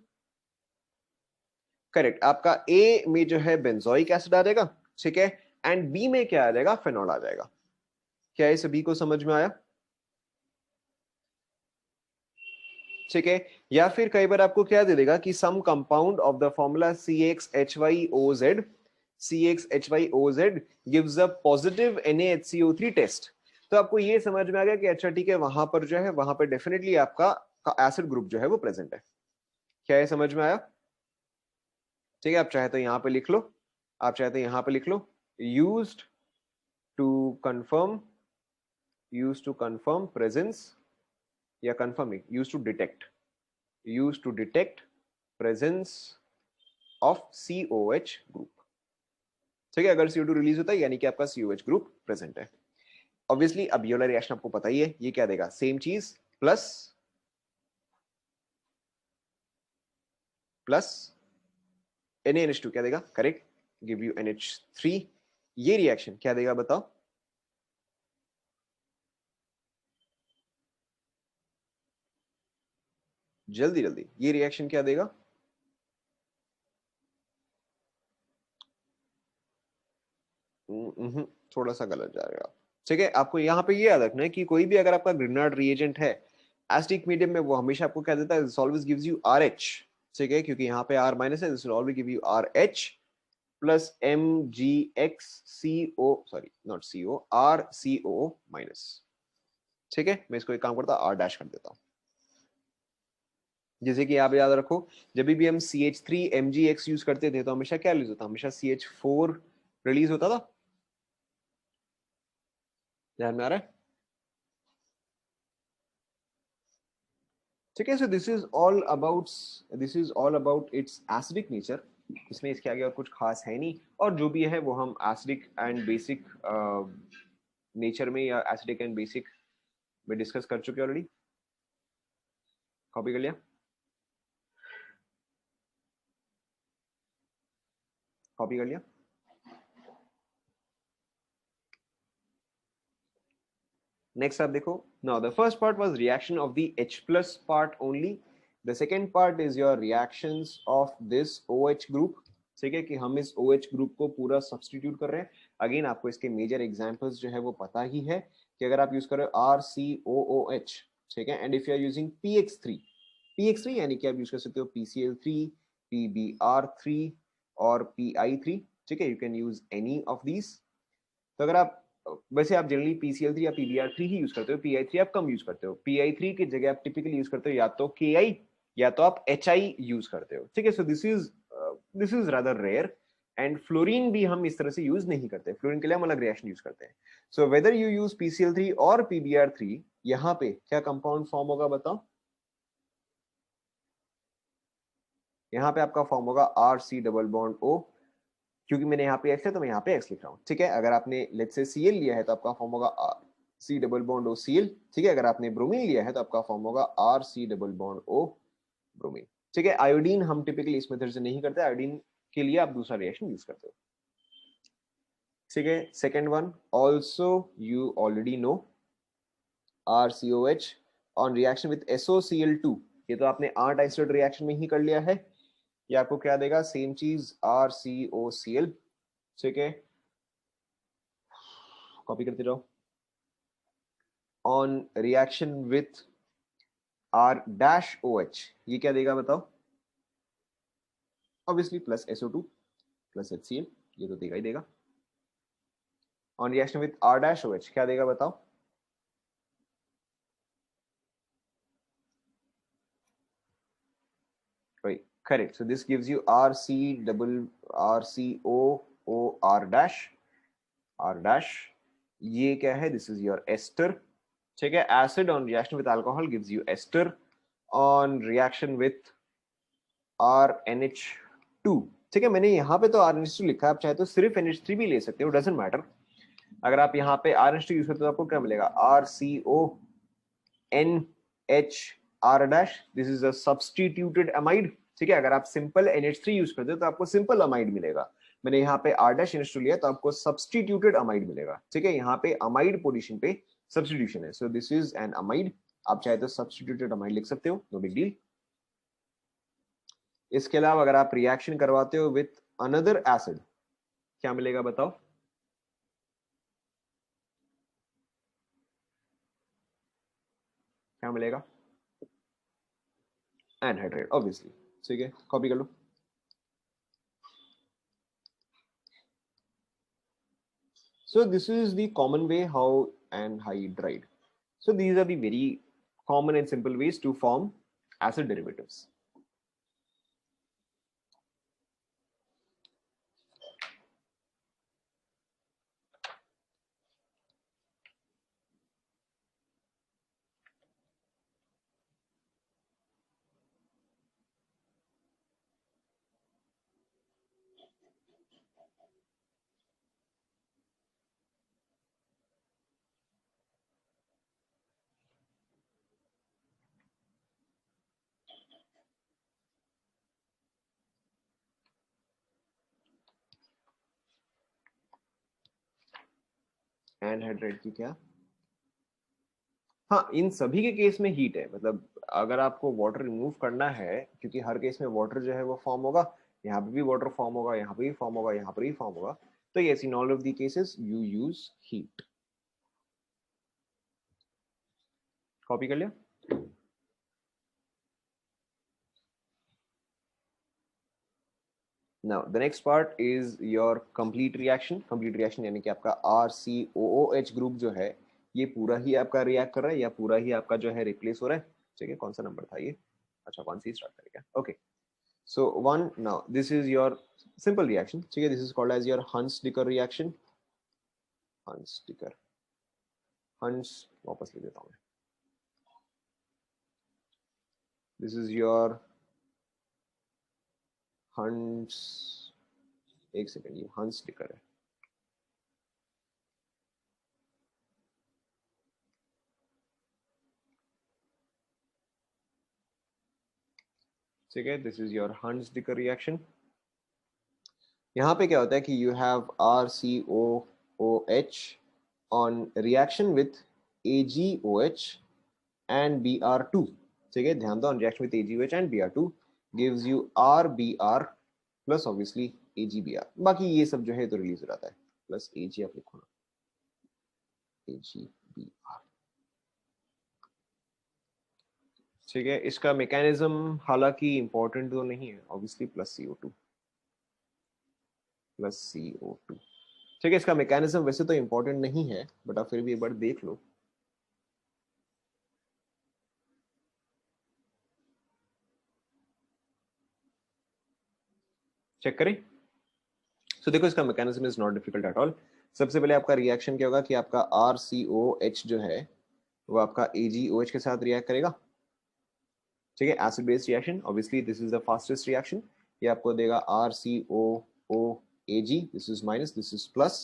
Correct, आपका A में जो है बेंजोइक एसिड आ जाएगा, ठीक है, एंड B में क्या आ जाएगा? फेनॉल आ जाएगा। क्या ये सभी को समझ में आया? ठीक है, या फिर कई बार आपको क्या दे देगा कि some compound of the formula CXHYOZ, CXHYOZ gives a positive NaHCO3 test. तो आपको ये समझ में आ गया कि अच्छा ठीक है, वहां पर जो है वहां पर डेफिनेटली आपका एसिड ग्रुप जो है वो प्रेजेंट है। क्या ये समझ में आया? ठीक है, आप चाहे तो यहाँ पे लिख लो, आप चाहे तो यहाँ पे लिख लो, used to confirm, used to confirm presence, या कंफर्म नहीं, used to detect, used to detect presence of COH group। ठीक है, अगर CO2 रिलीज होता है यानी कि आपका COH ग्रुप प्रेजेंट है। ऑब्वियसली अब ये वाला रिएक्शन आपको पता ही है, ये क्या देगा? सेम चीज, प्लस प्लस NaNH2 क्या देगा? Correct, give you NH3। ये रिएक्शन क्या देगा बताओ? जल्दी जल्दी, ये रिएक्शन क्या देगा? थोड़ा सा गलत जा रहा है। ठीक है, आपको यहाँ पे ये याद रखना है कि कोई भी अगर आपका ग्रिनार्ड रिएजेंट है एसिडिक मीडियम में, वो हमेशा आपको क्या देता है? This always gives you RH। ठीक है, क्योंकि यहाँ पे R माइनस है, this will always give you RH plus MgXCO, sorry not CO, RCO minus. ठीक है, मैं इसको एक काम करता हूँ, R डैश कर देता हूँ। जैसे कि आप याद रखो, जब भी हम CH3MgX यूज करते थे तो हमेशा क्या रिलीज होता? हमेशा CH4 रिलीज होता था। ध्यान में आ रहा है? ठीक है, so this is all about it's acidic nature. इसमें इसके आगे और कुछ खास है नहीं, और जो भी है वो हम एसिडिक एंड बेसिक नेचर में या एसिडिक एंड बेसिक में डिस्कस कर चुके ऑलरेडी। कॉपी कर लिया? कॉपी कर लिया? नेक्स्ट आप देखो, now the first part was reaction of the H plus part only. The second part is your reactions of this OH group. ठीक है, कि हम इस OH ग्रुप को पूरा सब्सटीट्यूट कर रहे हैं। अगेन आपको इसके मेजर एग्जांपल्स जो है वो पता ही है कि अगर आप यूज करो RCOOH, ठीक है, and if you are using PX3 यानी कि आप यूज कर सकते हो PCl3, PBr3 और PI3। ठीक है, you can use any of these. तो अगर आप वैसे आप जनरली PCl3 या PBr3 ही यूज करते हो, PI3 आप कम यूज करते हो। PI3 की जगह आप टिपिकली यूज करते हो या तो KI या तो आप HI यूज करते हो, ठीक है। So this is rather rare. And fluorine भी हम इस तरह से यूज नहीं करते, फ्लोरीन के लिए हम अलग रिएक्शन यूज करते हैं। So whether you use PCl3 और PBr3, यहाँ पे क्या कंपाउंड फॉर्म होगा बताओ? यहाँ पे आपका फॉर्म होगा RC डबल बॉन्ड O। क्योंकि मैंने यहाँ पे X है तो मैं यहाँ पे X लिख रहा हूँ, ठीक है। अगर आपने लेट्स से Cl लिया है तो आपका फॉर्म होगा C double bond O Cl, ठीक है। अगर आपने ब्रोमीन लिया है तो आपका फॉर्म होगा RC double bond O bromine, ठीक है। आयोडीन हम टिपिकली इस मेथड से नहीं करते, आयोडीन के लिए आप दूसरा रिएक्शन यूज करते हो, ठीक है। Second one, also you already know RCOH on reaction with SOCl2। ये तो आपने 8 आइसोलेट रिएक्शन में ही कर लिया है। ये आपको क्या देगा? सेम चीज RCOCl, ठीक है। कॉपी करते जाओ। ऑन रिएक्शन विथ R-OH, ये क्या देगा बताओ? Obviously plus SO2 plus HCl, ये तो देगा ही देगा। ऑन रिएक्शन विथ R-OH क्या देगा बताओ? Right, correct. So this gives you R-dash. ये क्या है? This is your ester, ठीक है। Acid on reaction with alcohol gives you ester. On reaction with RNH2, ठीक है। मैंने यहाँ पे तो RNH2 लिखा है, आप चाहे तो सिर्फ NH3 भी ले सकते हो, डजेंट मैटर। अगर आप यहाँ पे RNH2 यूज करते हो तो आपको क्या मिलेगा? RCONHR-, this is a substituted amide, ठीक है। अगर आप सिंपल NH3 यूज करते हो तो आपको सिंपल अमाइड मिलेगा। मैंने यहाँ पे R-NH2 लिया तो आपको सब्स्टिट्यूटेड अमाइड मिलेगा, ठीक है। यहाँ पे अमाइड पोजीशन पे सब्स्टिट्यूशन है, so this is an amide. आप चाहे तो सब्स्टिट्यूटेड अमाइड लिख सकते हो, नो बिग डील। इसके अलावा अगर आप रिएक्शन करवाते हो विथ अनदर एसिड, क्या मिलेगा बताओ? क्या मिलेगा? एनहाइड्रेट, ऑब्वियसली, ठीक है। कॉपी कर लो। So this is the common way how anhydride. So these are the very common and simple ways to form acid derivatives. Anhydride की क्या? हाँ, इन सभी के केस में हीट है, मतलब अगर आपको वाटर रिमूव करना है, क्योंकि हर केस में वाटर जो है वो फॉर्म होगा, यहाँ पे भी वाटर फॉर्म होगा, यहाँ पे भी फॉर्म होगा, यहाँ पर भी फॉर्म होगा, तो yes, in all of the cases you use heat. Copy कर लिया। Now the next part is your complete reaction. Complete reaction यानी कि आपका RCOOH ग्रुप जो है ये पूरा ही आपका रिएक्ट कर रहा है या पूरा ही आपका जो है रिप्लेस हो रहा है, ठीक है। कौन सा नंबर था ये? अच्छा, कौन सी स्टार्ट करेगा? Okay, so one, now this is your simple reaction, ठीक है। This is called as your Hunsdiecker reaction. Hunsdiecker, हंस वापस लिख देता हूँ मैं। दिस इज योर हंस, एक सेकेंड, ये हंस-डिकर है, ठीक है। This is your Hunsdiecker reaction. यहाँ पे क्या होता है कि you have RCOOH on reaction with AgOH and Br2, ठीक है। ध्यान दो, on reaction with AgOH and Br2 gives you RBr plus obviously AgBr। बाकी ये सब जो है तो रिलीज हो जाता है, प्लस Ag आप लिखो ना, AgBr, ठीक है। इसका मैकेनिज्म हालांकि इंपॉर्टेंट तो नहीं है, ऑब्वियसली प्लस CO2, ठीक है, इसका मैकेनिज्म वैसे तो इंपॉर्टेंट नहीं है, बट आप फिर भी एक बार देख लो। चेक करें। सो देखो, इसका mechanism is not difficult at all. सबसे पहले आपका रिएक्शन क्या होगा कि आपका RCOH जो है वो आपका AgOH के साथ रिएक्ट करेगा। ठीक है, acid based reaction, obviously this is the fastest reaction. ये आपको देगा RCOOAg, this is minus, this is plus.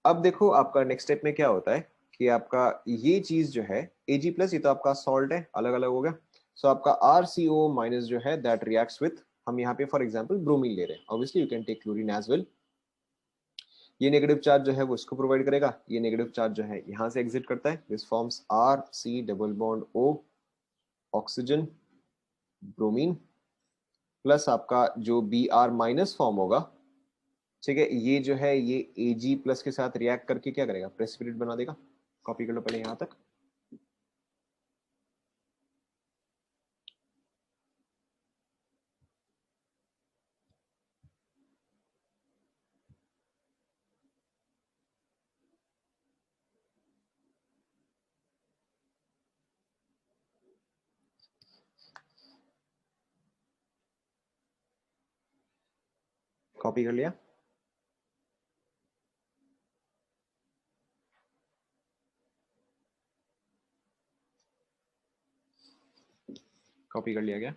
अब देखो आपका नेक्स्ट स्टेप में क्या होता है कि आपका ये चीज जो है Ag प्लस, ये तो आपका सॉल्ट है, अलग अलग हो गया। सो आपका RCO माइनस जो है दैट रिएक्ट्स विथ, हम यहाँ पे फॉर एग्जांपल ब्रोमीन ले रहे हैं, obviously you can take chlorine as well. ये नेगेटिव चार्ज जो है वो इसको प्रोवाइड करेगा, ये नेगेटिव चार्ज जो है यहाँ से एग्जिट करता है, this forms RC double bond O, oxygen, bromine, plus आपका जो Br माइनस फॉर्म होगा। ठीक है, ये जो है ये Ag प्लस के साथ रिएक्ट करके क्या करेगा, प्रेसिपिटेट बना देगा। कॉपी कर लो पहले यहाँ तक। कॉपी कर लिया। कॉपी कर लिया गया।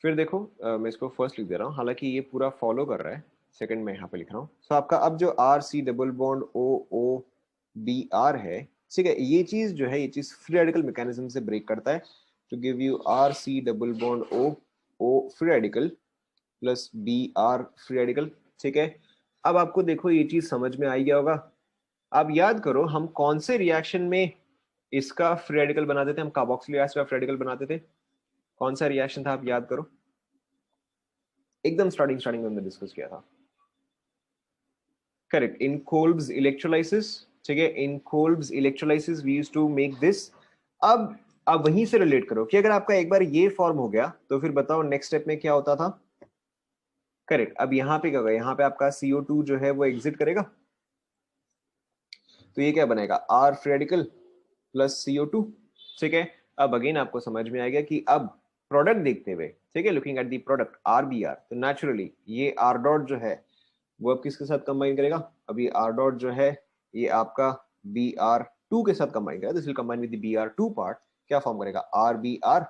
फिर देखो मैं इसको फर्स्ट लिख दे रहा हूँ, हालांकि ये पूरा फॉलो कर रहा है, सेकंड में यहाँ पे लिख रहा हूँ। सो आपका अब जो RC डबल बॉन्ड OOBr है, ठीक है, ये चीज जो है ये चीज फ्री रेडिकल मैकेनिज्म से ब्रेक करता है to give you RC double bond O free radical plus Br free radical. ठीक है, अब आपको देखो ये चीज समझ में आ गया होगा। आप याद करो हम कौन से रिएक्शन में इसका फ्री रेडिकल बनाते थे, हम कार्बोक्सिलिक एसिड का फ्री रेडिकल बनाते थे। कौन सा रिएक्शन था आप याद करो, एकदम स्टार्टिंग में हमने डिस्कस किया था। Correct, in Kolbe's electrolysis. ठीक है, in Kolbe's electrolysis we used to make this. अब आप वहीं से रिलेट करो कि अगर आपका एक बार ये फॉर्म हो गया तो फिर बताओ नेक्स्ट स्टेप में क्या होता था। करेक्ट, अब यहाँ पे क्या होगा, यहाँ पे आपका CO2 जो है वो एग्जिट करेगा, तो ये क्या बनेगा, R free radical plus CO2। ठीक है, अब अगेन आपको समझ में आ गया कि अब प्रोडक्ट देखते हुए, ठीक है, looking at the product RBr, तो नेचुरली ये R डॉट जो है वो अब किसके साथ कंबाइन करेगा, अभी R डॉट जो है ये आपका Br2 के साथ कंबाइन करेगा, this will combine with the Br2 part, क्या फॉर्म करेगा, RBr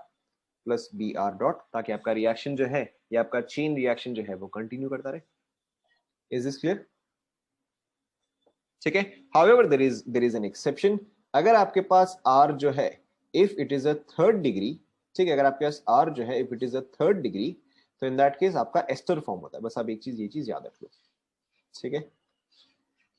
प्लस Br डॉट, ताकि आपका रिएक्शन जो है ये आपका चेन रिएक्शन जो है वो कंटिन्यू करता रहे। Is this clear. ठीक है, however there is an exception. अगर आपके पास R जो है if it is a third degree, ठीक है, अगर आपके पास R जो है if it is a third degree, तो इन दैट केस आपका एस्टर फॉर्म होता है। बस आप एक चीज ये चीज याद रख लो, ठीक है,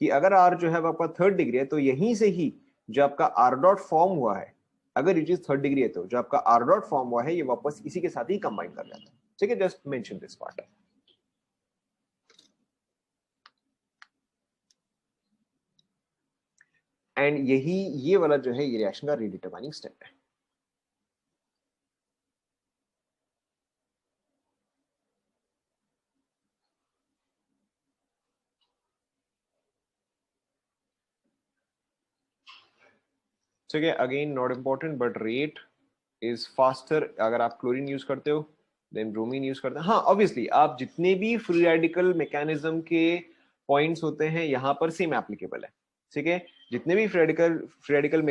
कि अगर R जो है वो आपका थर्ड डिग्री है तो यहीं से ही जो आपका R डॉट फॉर्म हुआ है, अगर इट इज थर्ड डिग्री है तो जो आपका R डॉट फॉर्म हुआ है ये वापस इसी के साथ ही कंबाइन कर जाता है। ठीक है, just mention this part. And यही ये वाला जो है ये रिएक्शन का रीडिटरमाइनिंग स्टेप है। ठीक है, again not important but rate is faster अगर आप क्लोरीन यूज करते हो देन ब्रोमीन यूज करते हैं। हाँ ऑब्वियसली आप जितने भी फ्री रेडिकल मैकेनिज्म के पॉइंट्स होते हैं यहाँ पर सेम एप्लीकेबल है। ठीक है, जितने भी फ्री रेडिकल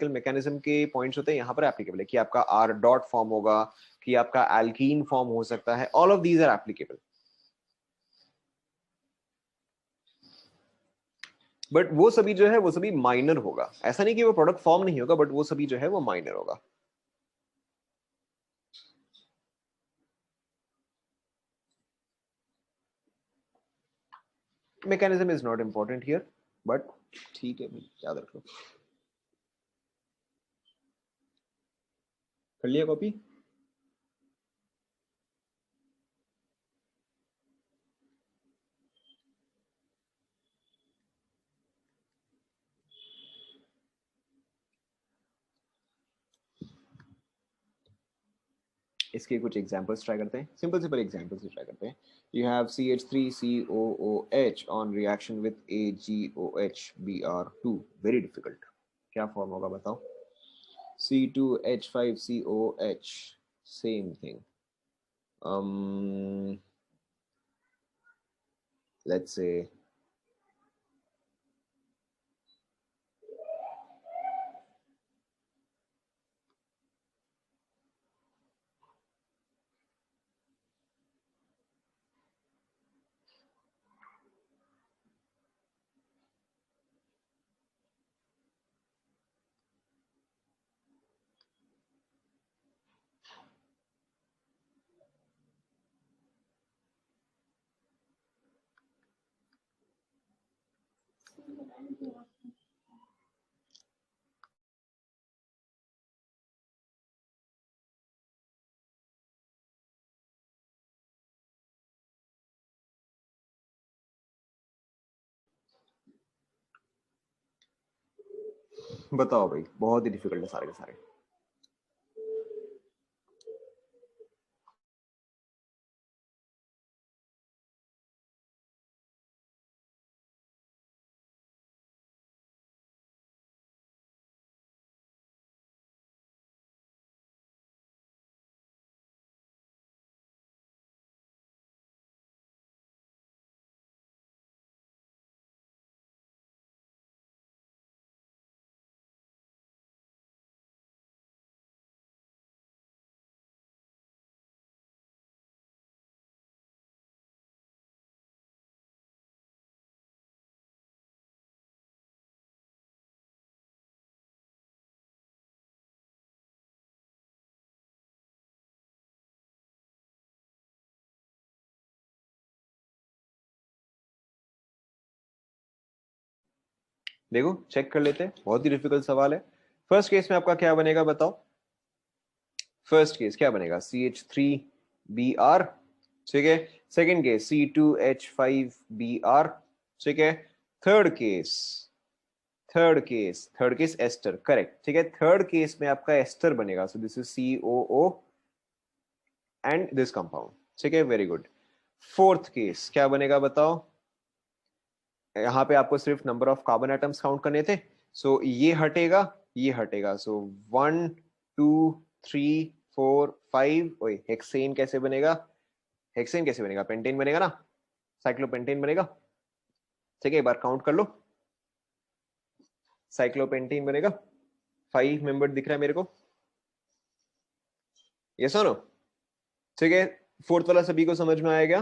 मैकेनिज्म के पॉइंट्स होते हैं यहाँ पर एप्लीकेबल है, कि आपका R डॉट फॉर्म होगा, कि आपका एल्कीन फॉर्म हो सकता है, all of these are applicable. But वो सभी जो है वो सभी माइनर होगा, ऐसा नहीं कि वो प्रोडक्ट फॉर्म नहीं होगा, बट वो सभी जो है वो माइनर होगा। Mechanism is not important here, but ठीक है याद रख लो। कर लिया कॉपी। इसके कुछ एग्जांपल्स ट्राई करते हैं, सिंपल एग्जांपल्स से ट्राई करते हैं. You have CH3COOH on reaction with AgOH Br2. Very difficult. क्या फॉर्म होगा बताओ? C2H5COH, same thing. Let's say बताओ भाई, बहुत ही डिफिकल्ट है सारे के सारे. देखो चेक कर लेते हैं, बहुत ही डिफिकल्ट सवाल है. फर्स्ट केस में आपका क्या बनेगा बताओ? फर्स्ट केस क्या बनेगा? CH3Br. ठीक है. Second case C2H5Br. ठीक है. Third case ester. करेक्ट. ठीक है. थर्ड केस में आपका एस्टर बनेगा. So this is COO and this compound. ठीक है. Very good. फोर्थ केस क्या बनेगा बताओ? यहाँ पे आपको सिर्फ number of carbon atoms count करने थे. सो ये हटेगा, ये हटेगा. सो 1 2 3 4 5. ओए, हेक्सेन कैसे बनेगा? हेक्सेन कैसे बनेगा? पेंटेन बनेगा ना, साइक्लोपेंटेन बनेगा. ठीक है, एक बार काउंट कर लो. साइक्लोपेंटेन बनेगा. 5 मेंबर दिख रहा है मेरे को. यस और नो? ठीक है. फोर्थ वाला सभी को समझ में आएगा?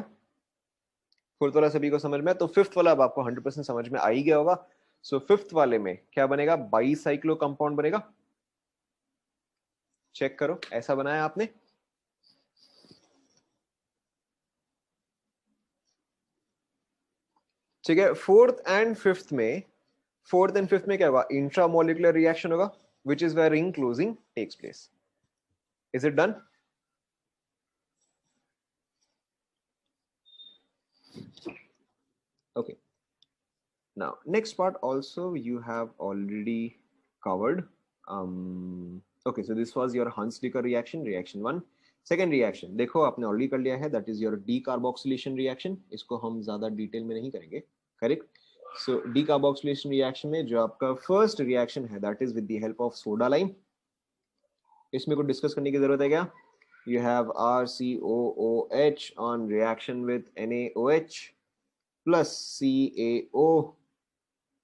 फोर्थ वाला सभी को समझ में. तो फिफ्थ वाला अब आपको 100% समझ में आ ही गया होगा. सो फिफ्थ वाले में क्या बनेगा? बाईसाइक्लो कंपाउंड बनेगा. चेक करो, ऐसा बनाया आपने. ठीक है. फोर्थ एंड फिफ्थ में क्या होगा? इंट्रामोलिकुलर रिएक्शन होगा, which is where ring closing takes place. Is it done? Okay. Now, next part also you have already covered. Okay, so this was your Hunts-Dicker reaction, reaction 1. Second reaction, देखो आपने already कर लिया है, that is your decarboxylation reaction. इसको हम ज़्यादा डिटेल में नहीं करेंगे. Correct? So decarboxylation reaction में जो आपका first reaction है, that is with the help of soda lime. इसमें कुछ डिस्कस करने की जरूरत है क्या? You have RCOOH on reaction with NaOH plus CaO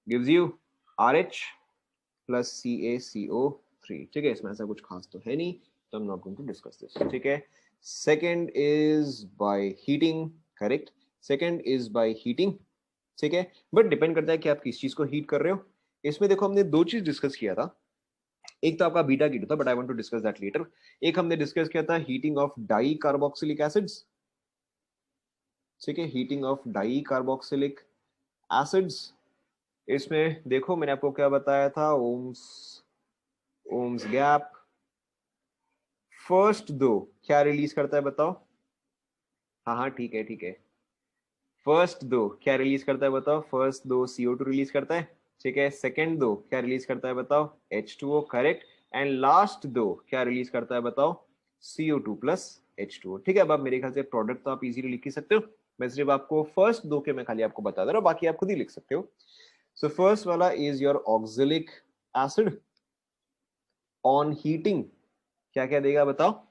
gives you RH plus CaCO3. ठीक है, इसमें ऐसा कुछ खास तो है नहीं, तो I'm not going to discuss this. ठीक है. Second is by heating. Correct. Second is by heating. ठीक है, बट डिपेंड करता है कि आप किस चीज को हीट कर रहे हो. इसमें देखो हमने दो चीज डिस्कस किया था. एक तो आपका बीटा कीटो था, but I want to discuss that later. एक हमने डिस्कस किया था heating of di carboxylic acids. ठीक है, heating of di carboxylic acids. इसमें देखो मैंने आपको क्या बताया था, ओम्स गैप. फर्स्ट दो क्या रिलीज करता है बताओ? हाँ हाँ, ठीक है ठीक है. फर्स्ट दो क्या रिलीज करता है बताओ? फर्स्ट दो CO2 रिलीज करता है. ठीक है. सेकंड दो क्या रिलीज करता है बताओ? H2O. करेक्ट. एंड लास्ट दो क्या रिलीज करता है बताओ? CO2 plus H2O। ठीक है, अब आप मेरे ख्याल से प्रोडक्ट तो आप इजीली लिख ही सकते हो, मैं सिर्फ आपको फर्स्ट दो के मैं खाली आपको बता दे रहा हूँ, बाकी आप खुद ही लिख सकते हो। सो फर्स्ट वाला is your oxalic acid on heating, क्या क्या देगा बताओ?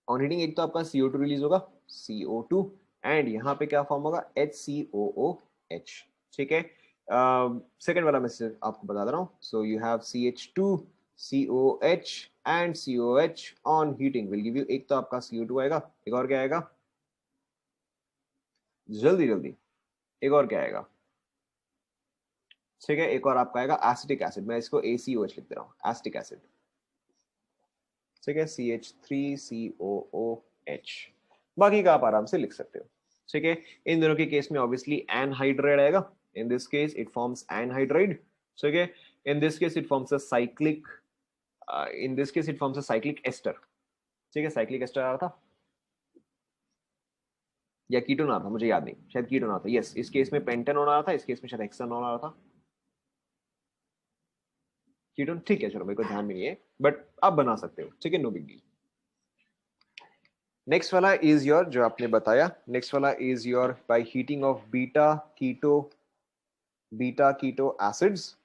ऑन हीटिंग एक तो आपका CO2 रिलीज होगा, CO2, एंड यहाँ पे क्या फॉर्म होगा? HCOOH। ठीक है, सेकेंड वाला मैं सिर्फ आपको बता दे रहा हूँ। So you have CH2 COH and COH on heating will give you, एक तो आपका CO2 आएगा, एक और क्या आएगा? जल्दी जल्दी, एक और क्या आएगा? ठीक है, एक और आपका आएगा एसिटिक एसिड, मैं इसको ACOH लिख दे रहा हूँ, एसिटिक एसिड। ठीक है, CH3COOH, बाकी का आप आराम से लिख सकते हो। ठीक है, इन दोनों के केस में ऑब्वियसली एनहाइड्राइड आएगा, in this case it forms anhydride. ठीक है, in this case it forms a cyclic, in this case it forms a cyclic ester. ठीक है, साइक्लिक एस्टर आ रहा था या कीटोन आ रहा था, मुझे याद नहीं, शायद कीटोन आ रहा था। यस, इस केस में पेंटेनॉन आ रहा था, इस केस में शायद हेक्सानॉन आ रहा था। कीटोन, ठीक है, चलो मेरे को ध्यान में नहीं है, बट आप बना सकते हो। ठीक है, नो बिग डील। नेक्स्ट वाला इज योर, जो आपने बताया, नेक्स्ट वाला is your by heating of beta keto acids.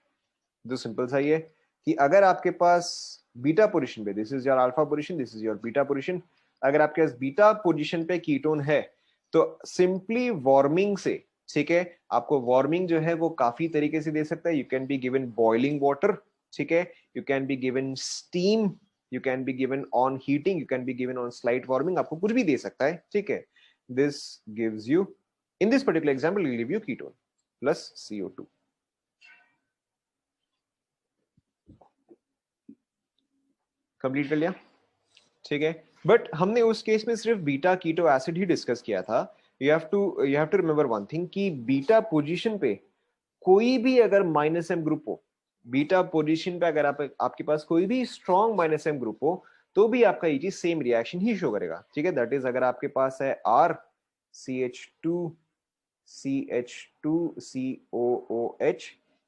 जो सिंपल सा ही है कि अगर आपके पास बीटा पोजीशन पे, this is your alpha position, this is your beta position, अगर आपके पास बीटा पोजीशन पे कीटोन है तो सिंपली वार्मिंग से, ठीक है, आपको वार्मिंग जो है वो काफी तरीके से दे सकता है। You can be given boiling water, ठीक है, you can be given steam, you can be given on heating, you can be given on slight warming, आपको कुछ भी दे सकता है। ठीक है, this gives you, in this particular example will give you ketone plus CO2। Complete कर लिया? ठीक है, बट हमने उस केस में सिर्फ बीटा कीटो एसिड ही डिस्कस किया था। You have to remember one thing कि बीटा पोजीशन पे कोई भी अगर माइनस एम ग्रुप हो, बीटा पोजीशन पे अगर आपके पास कोई भी स्ट्रॉन्ग माइनस एम ग्रुप हो, तो भी आपका ये चीज सेम रिएक्शन ही शो करेगा। ठीक है, दैट इज अगर आपके पास है RCH2CH2COOH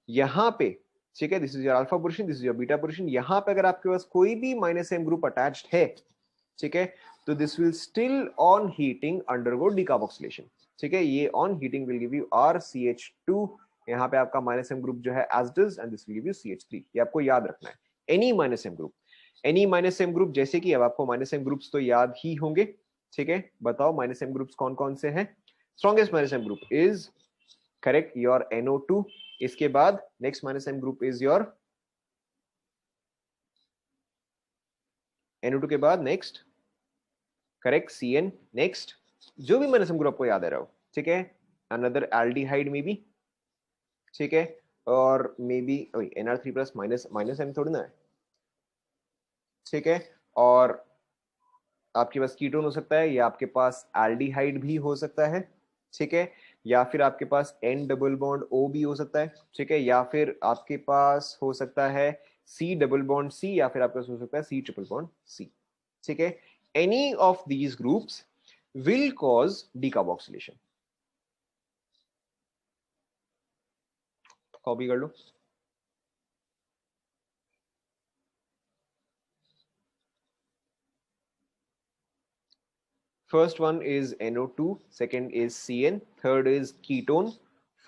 यहाँ पे, ठीक है, this is your alpha position, this is your beta position, यहाँ पे अगर आपके पास कोई भी माइनस एम ग्रुप अटैच्ड है, ठीक है, तो this will still on heating undergo decarboxylation. ठीक है, ये on heating will give you RCH2, यहाँ पे आपका माइनस एम ग्रुप जो है as it is, and this will give you CH3। ये आपको याद रखना है, any minus M group, any minus M group, जैसे कि अब आपको माइनस एम ग्रुप्स तो याद ही होंगे। ठीक है, बताओ माइनस एम ग्रुप्स कौन कौन से हैं? Strongest minus M group is, correct, your NO2। इसके बाद next minus M group is your NO2 के बाद नेक्स्ट, करेक्ट, CN। नेक्स्ट जो भी माइनस एम ग्रुप आपको याद आ रहा हो, ठीक है, अनदर एल्डिहाइड में भी, ठीक है, और may be NR3 plus, minus minus M थोड़ी ना है। ठीक है, और आपके पास कीटोन हो सकता है, या आपके पास एल्डिहाइड भी हो सकता है। ठीक है, या फिर आपके पास N डबल बॉन्ड O भी हो सकता है। ठीक है, या फिर आपके पास हो सकता है C डबल बॉन्ड C, या फिर आपके पास हो सकता है C ट्रिपल बॉन्ड C। ठीक है, any of these groups will cause decarboxylation. Copy कर लो। First one is NO2, second is CN, third is ketone,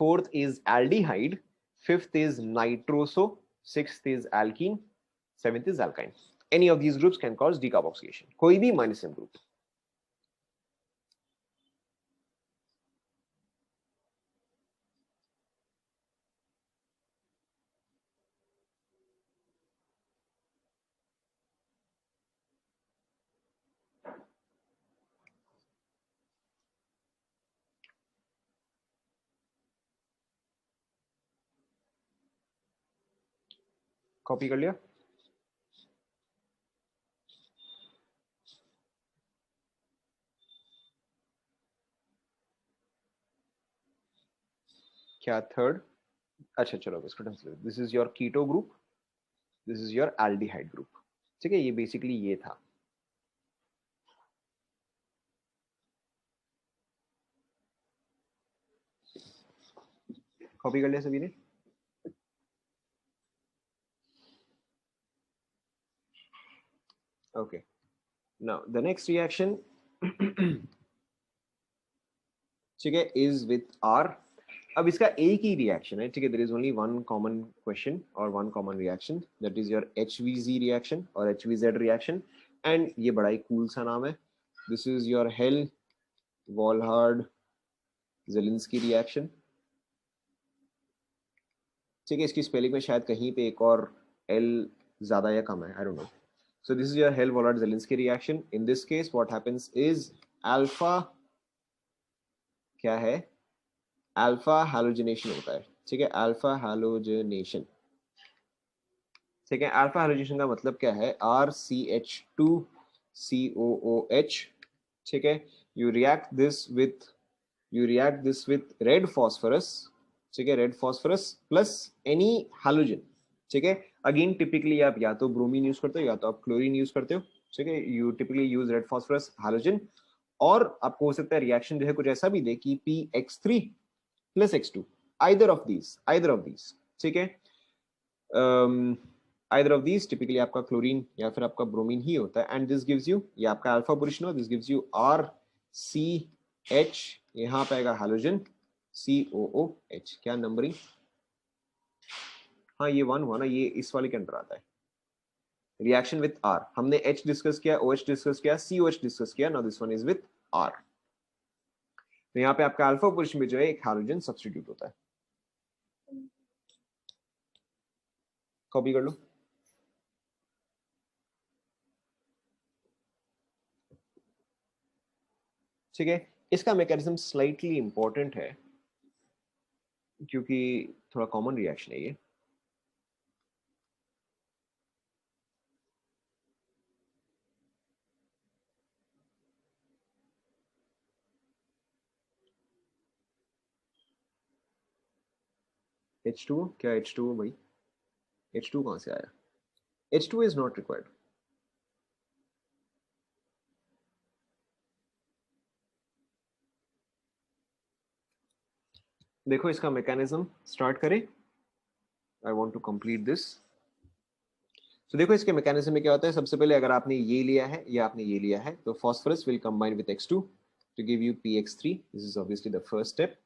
fourth is aldehyde, fifth is nitroso, sixth is alkene, seventh is alkyne. Any of these groups can cause decarboxylation. कोई भी minus M group. Copy कर लिया? क्या third? अच्छा चलो इसको translate. This is your keto group. This is your aldehyde group. ठीक है, ये basically ये था. Copy कर लिया सभी ने? Okay, now the next reaction ठीक है is with R. अब इसका एक ही रिएक्शन है, ठीक है, there is only one common question और one common reaction, that is your HVZ reaction और HVZ रिएक्शन, एंड ये बड़ा ही कूल सा नाम है, this is your Hell Volhard Zelinsky reaction, ठीक है, इसकी स्पेलिंग में शायद कहीं पे एक और एल ज्यादा या कम है, I don't know. So this is your Hell-Vollard-Zelinsky reaction. In this case, what happens is alpha क्या है? Alpha halogenation होता है, ठीक है, alpha halogenation, ठीक है. Alpha halogenation का मतलब क्या है? RCH2COOH, ठीक है. You react this with red phosphorus, ठीक है, red phosphorus plus any halogen, ठीक है. अगेन टिपिकली आप या तो ब्रोमीन यूज करते हो या तो आप क्लोरीन यूज करते हो, ठीक है. You typically use red phosphorus halogen, और आपको हो सकता है रिएक्शन जो है कुछ ऐसा भी दे कि PX3 plus X2, either of these, ठीक है. आइदर ऑफ दीज टिपिकली आपका क्लोरीन या फिर आपका ब्रोमीन ही होता है, एंड दिस गिव्स यू, ये आपका अल्फा पोजीशन हो, दिस गिव्स यू RCH, यहाँ पे आएगा हैलोजन COOH, क्या नंबरिंग, हाँ ये 1 हुआ ना, ये इस वाले के अंदर आता है. रिएक्शन विथ R, हमने H डिस्कस किया, OH डिस्कस किया, COH डिस्कस किया, now this one is with R. तो यहाँ पे आपका अल्फा पोजीशन में जो है एक हैलोजन सब्स्टिट्यूट होता है. कॉपी कर लो. ठीक है, इसका मैकेनिज्म स्लाइटली इंपॉर्टेंट है क्योंकि थोड़ा कॉमन रिएक्शन है ये. H2O क्या, H2O भाई, H2 कहां से आया? H2 is not required. देखो इसका मैकेनिज्म स्टार्ट करें, I want to complete this. तो देखो इसके मैकेनिज्म में क्या होता है, सबसे पहले अगर आपने ये लिया है या आपने ये लिया है तो phosphorus will combine with X2 to give you PX3, this is obviously the first step.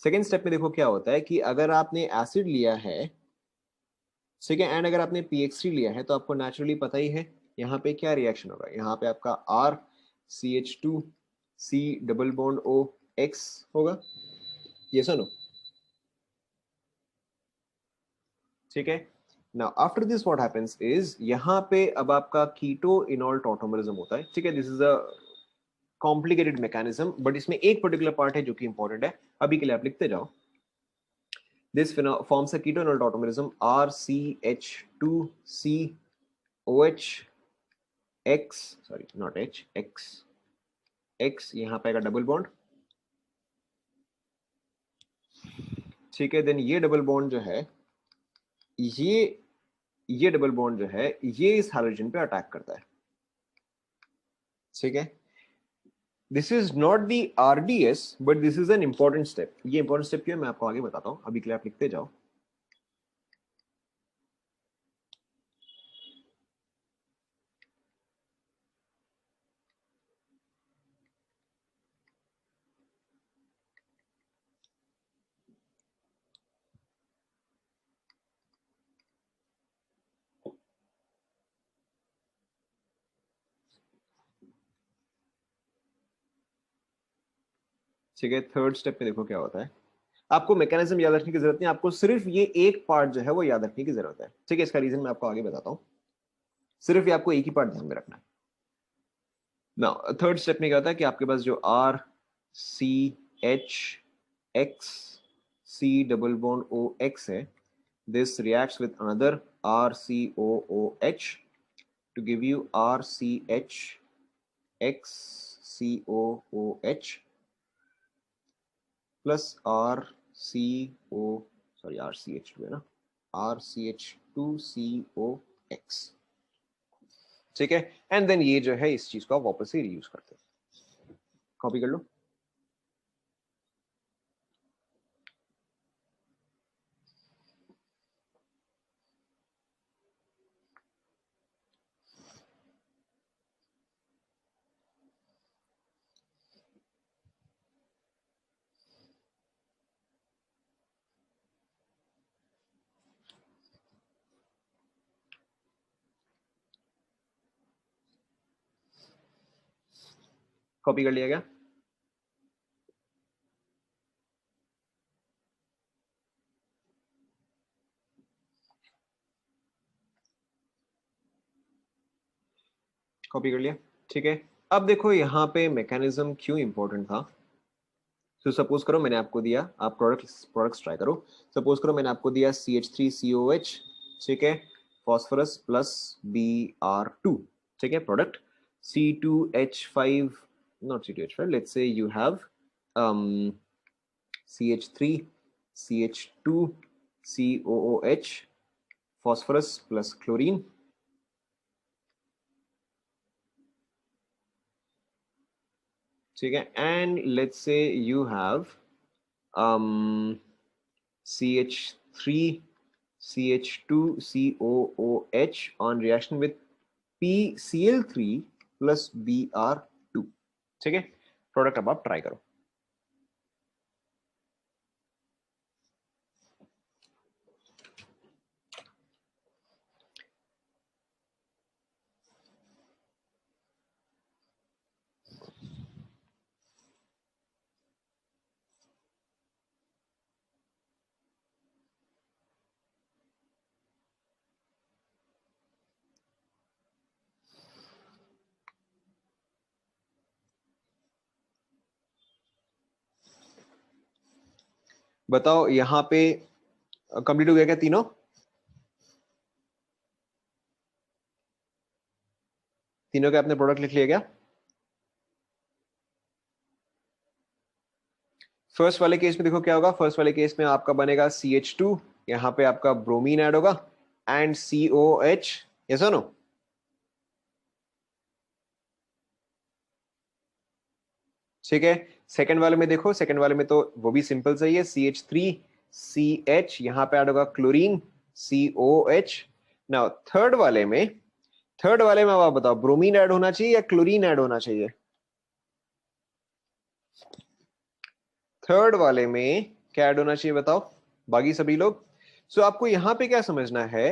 Second step में देखो क्या होता है कि अगर आपने एसिड लिया है, ठीक है, एंड अगर आपने PX3 लिया है तो आपको नेचुरली पता ही है यहाँ पे क्या रिएक्शन होगा. यहाँ पे आपका RCH2C डबल बॉन्ड OX होगा, ये सुनो, ठीक है. Now after this what happens is यहाँ पे अब आपका कीटो इनॉल टॉटोमरिज्म होता है, ठीक है. This is a complicated mechanism, but इसमें एक पर्टिकुलर पार्ट है जो कि इंपॉर्टेंट है, अभी के लिए आप लिखते जाओ. This forms a ketonol tautomerism RCH2COH X, sorry not H, X, X यहाँ पे आएगा डबल बॉन्ड, ठीक है. देन ये डबल बॉन्ड जो है, ये डबल बॉन्ड जो है ये इस हाइड्रोजन पे अटैक करता है, ठीक है. This is not the RDS but this is an important step. ये इंपॉर्टेंट स्टेप क्यों है मैं आपको आगे बताता हूँ, अभी के लिए आप लिखते जाओ. ठीक है, थर्ड स्टेप में देखो क्या होता है. आपको मैकेनिज्म याद रखने की जरूरत नहीं, आपको सिर्फ ये एक पार्ट जो है वो याद रखने की जरूरत है, ठीक है. इसका रीजन मैं आपको आगे बताता हूँ, सिर्फ ये आपको एक ही पार्ट ध्यान में रखना है. नाउ थर्ड स्टेप में क्या होता है कि आपके पास जो RCHX C double bond OX है, this reacts with another RCOOH to give you RCHXCOOH plus RCH2 है ना, RCH2COX, ठीक है. एंड देन ये जो है इस चीज को आप वापस से रीयूज करते हैं. कॉपी कर लो. कॉपी कर लिया गया? कॉपी कर लिया, ठीक है। अब देखो यहाँ पे मैकेनिज्म क्यों इंपॉर्टेंट था। तो सपोज करो मैंने आपको दिया, आप प्रोडक्ट्स ट्राई करो। सपोज करो मैंने आपको दिया CH3COH, ठीक है, फॉस्फोरस प्लस Br2, ठीक है, product C2H5, not C2H5, let's say you have CH3 CH2 COOH phosphorus plus chlorine, ठीक है, and let's say you have CH3 CH2 COOH on reaction with PCl3 plus Br2, ठीक है। प्रोडक्ट अब आप ट्राई करो। बताओ यहाँ पे कंप्लीट हो गया क्या तीनों? तीनों के आपने प्रोडक्ट लिख लिया क्या? फर्स्ट वाले केस में देखो क्या होगा। फर्स्ट वाले केस में आपका बनेगा CH2, यहाँ पे आपका ब्रोमीन ऐड होगा, एंड COH, यस और नो? ठीक है। सेकंड वाले में देखो, सेकंड वाले में तो वो भी सिंपल सही है, CH3CH, यहाँ पे ऐड होगा क्लोरीन COH। नाउ थर्ड वाले में अब आप बताओ, ब्रोमीन ऐड होना चाहिए या क्लोरीन ऐड होना चाहिए? थर्ड वाले में क्या ऐड होना चाहिए बताओ बाकी सभी लोग। सो आपको यहां पे क्या समझना है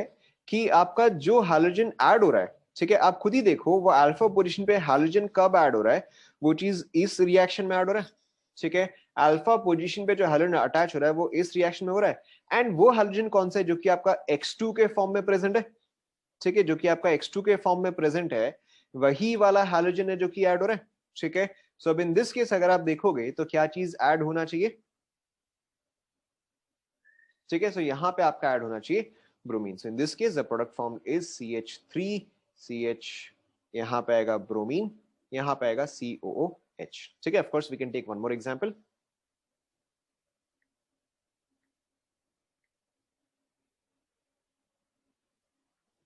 कि आपका जो हाइड्रोजन ऐड हो रहा है, ठीक है, आप खुद ही देखो वो अल्फा पोजीशन पे हाइड्रोजन कब ऐड हो रहा है, वो चीज इस रिएक्शन में ऐड हो रहा है, ठीक है। अल्फा पोजीशन पे जो हाइड्रोजन अटैच हो रहा है वो इस रिएक्शन में हो रहा है, एंड वो हाइड्रोजन कौन सा है जो कि आपका X2 के फॉर्म में प्रेजेंट है, ठीक है, जो कि आपका X2 के फॉर्म में प्रेजेंट है, वही वाला हाइड्रोजन है जो कि ऐड हो रहा है, ठीक है। सो अब इन दिस केस अगर आप देखोगे तो क्या चीज ऐड होना चाहिए, ठीक है। सो यहाँ पे आपका ऐड होना चाहिए bromine. So in this case the product form is CH3CH, यहाँ पे आएगा ब्रोमीन, यहाँ पे आएगा COOH, ठीक है। Of course we can take one more example,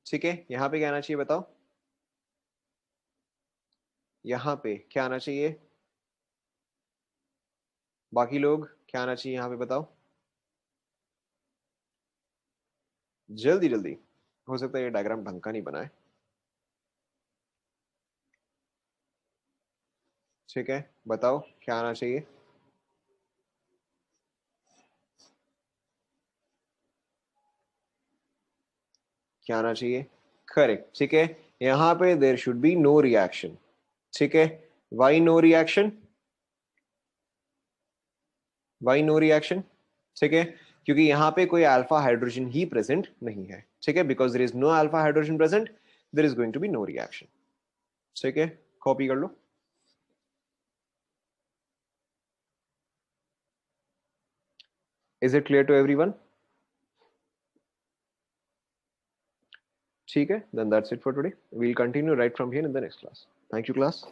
ठीक है। यहाँ पे क्या आना चाहिए बताओ, यहाँ पे क्या आना चाहिए, बाकी लोग क्या आना चाहिए यहाँ पे बताओ, जल्दी जल्दी, हो सकता है ये डायग्राम ढंग का नहीं बना है, ठीक है, बताओ क्या आना चाहिए। क्या आना चाहिए, करेक्ट, ठीक है। यहाँ पे there should be no reaction, ठीक है। Why no reaction, why no reaction, ठीक है, क्योंकि यहाँ पे कोई अल्फा हाइड्रोजन ही प्रेजेंट नहीं है, ठीक है। Because there is no alpha hydrogen present, there is going to be no reaction, ठीक है। कॉपी कर लो। Is it clear to everyone? ठीक है, then that's it for today, we will continue right from here in the next class. Thank you class.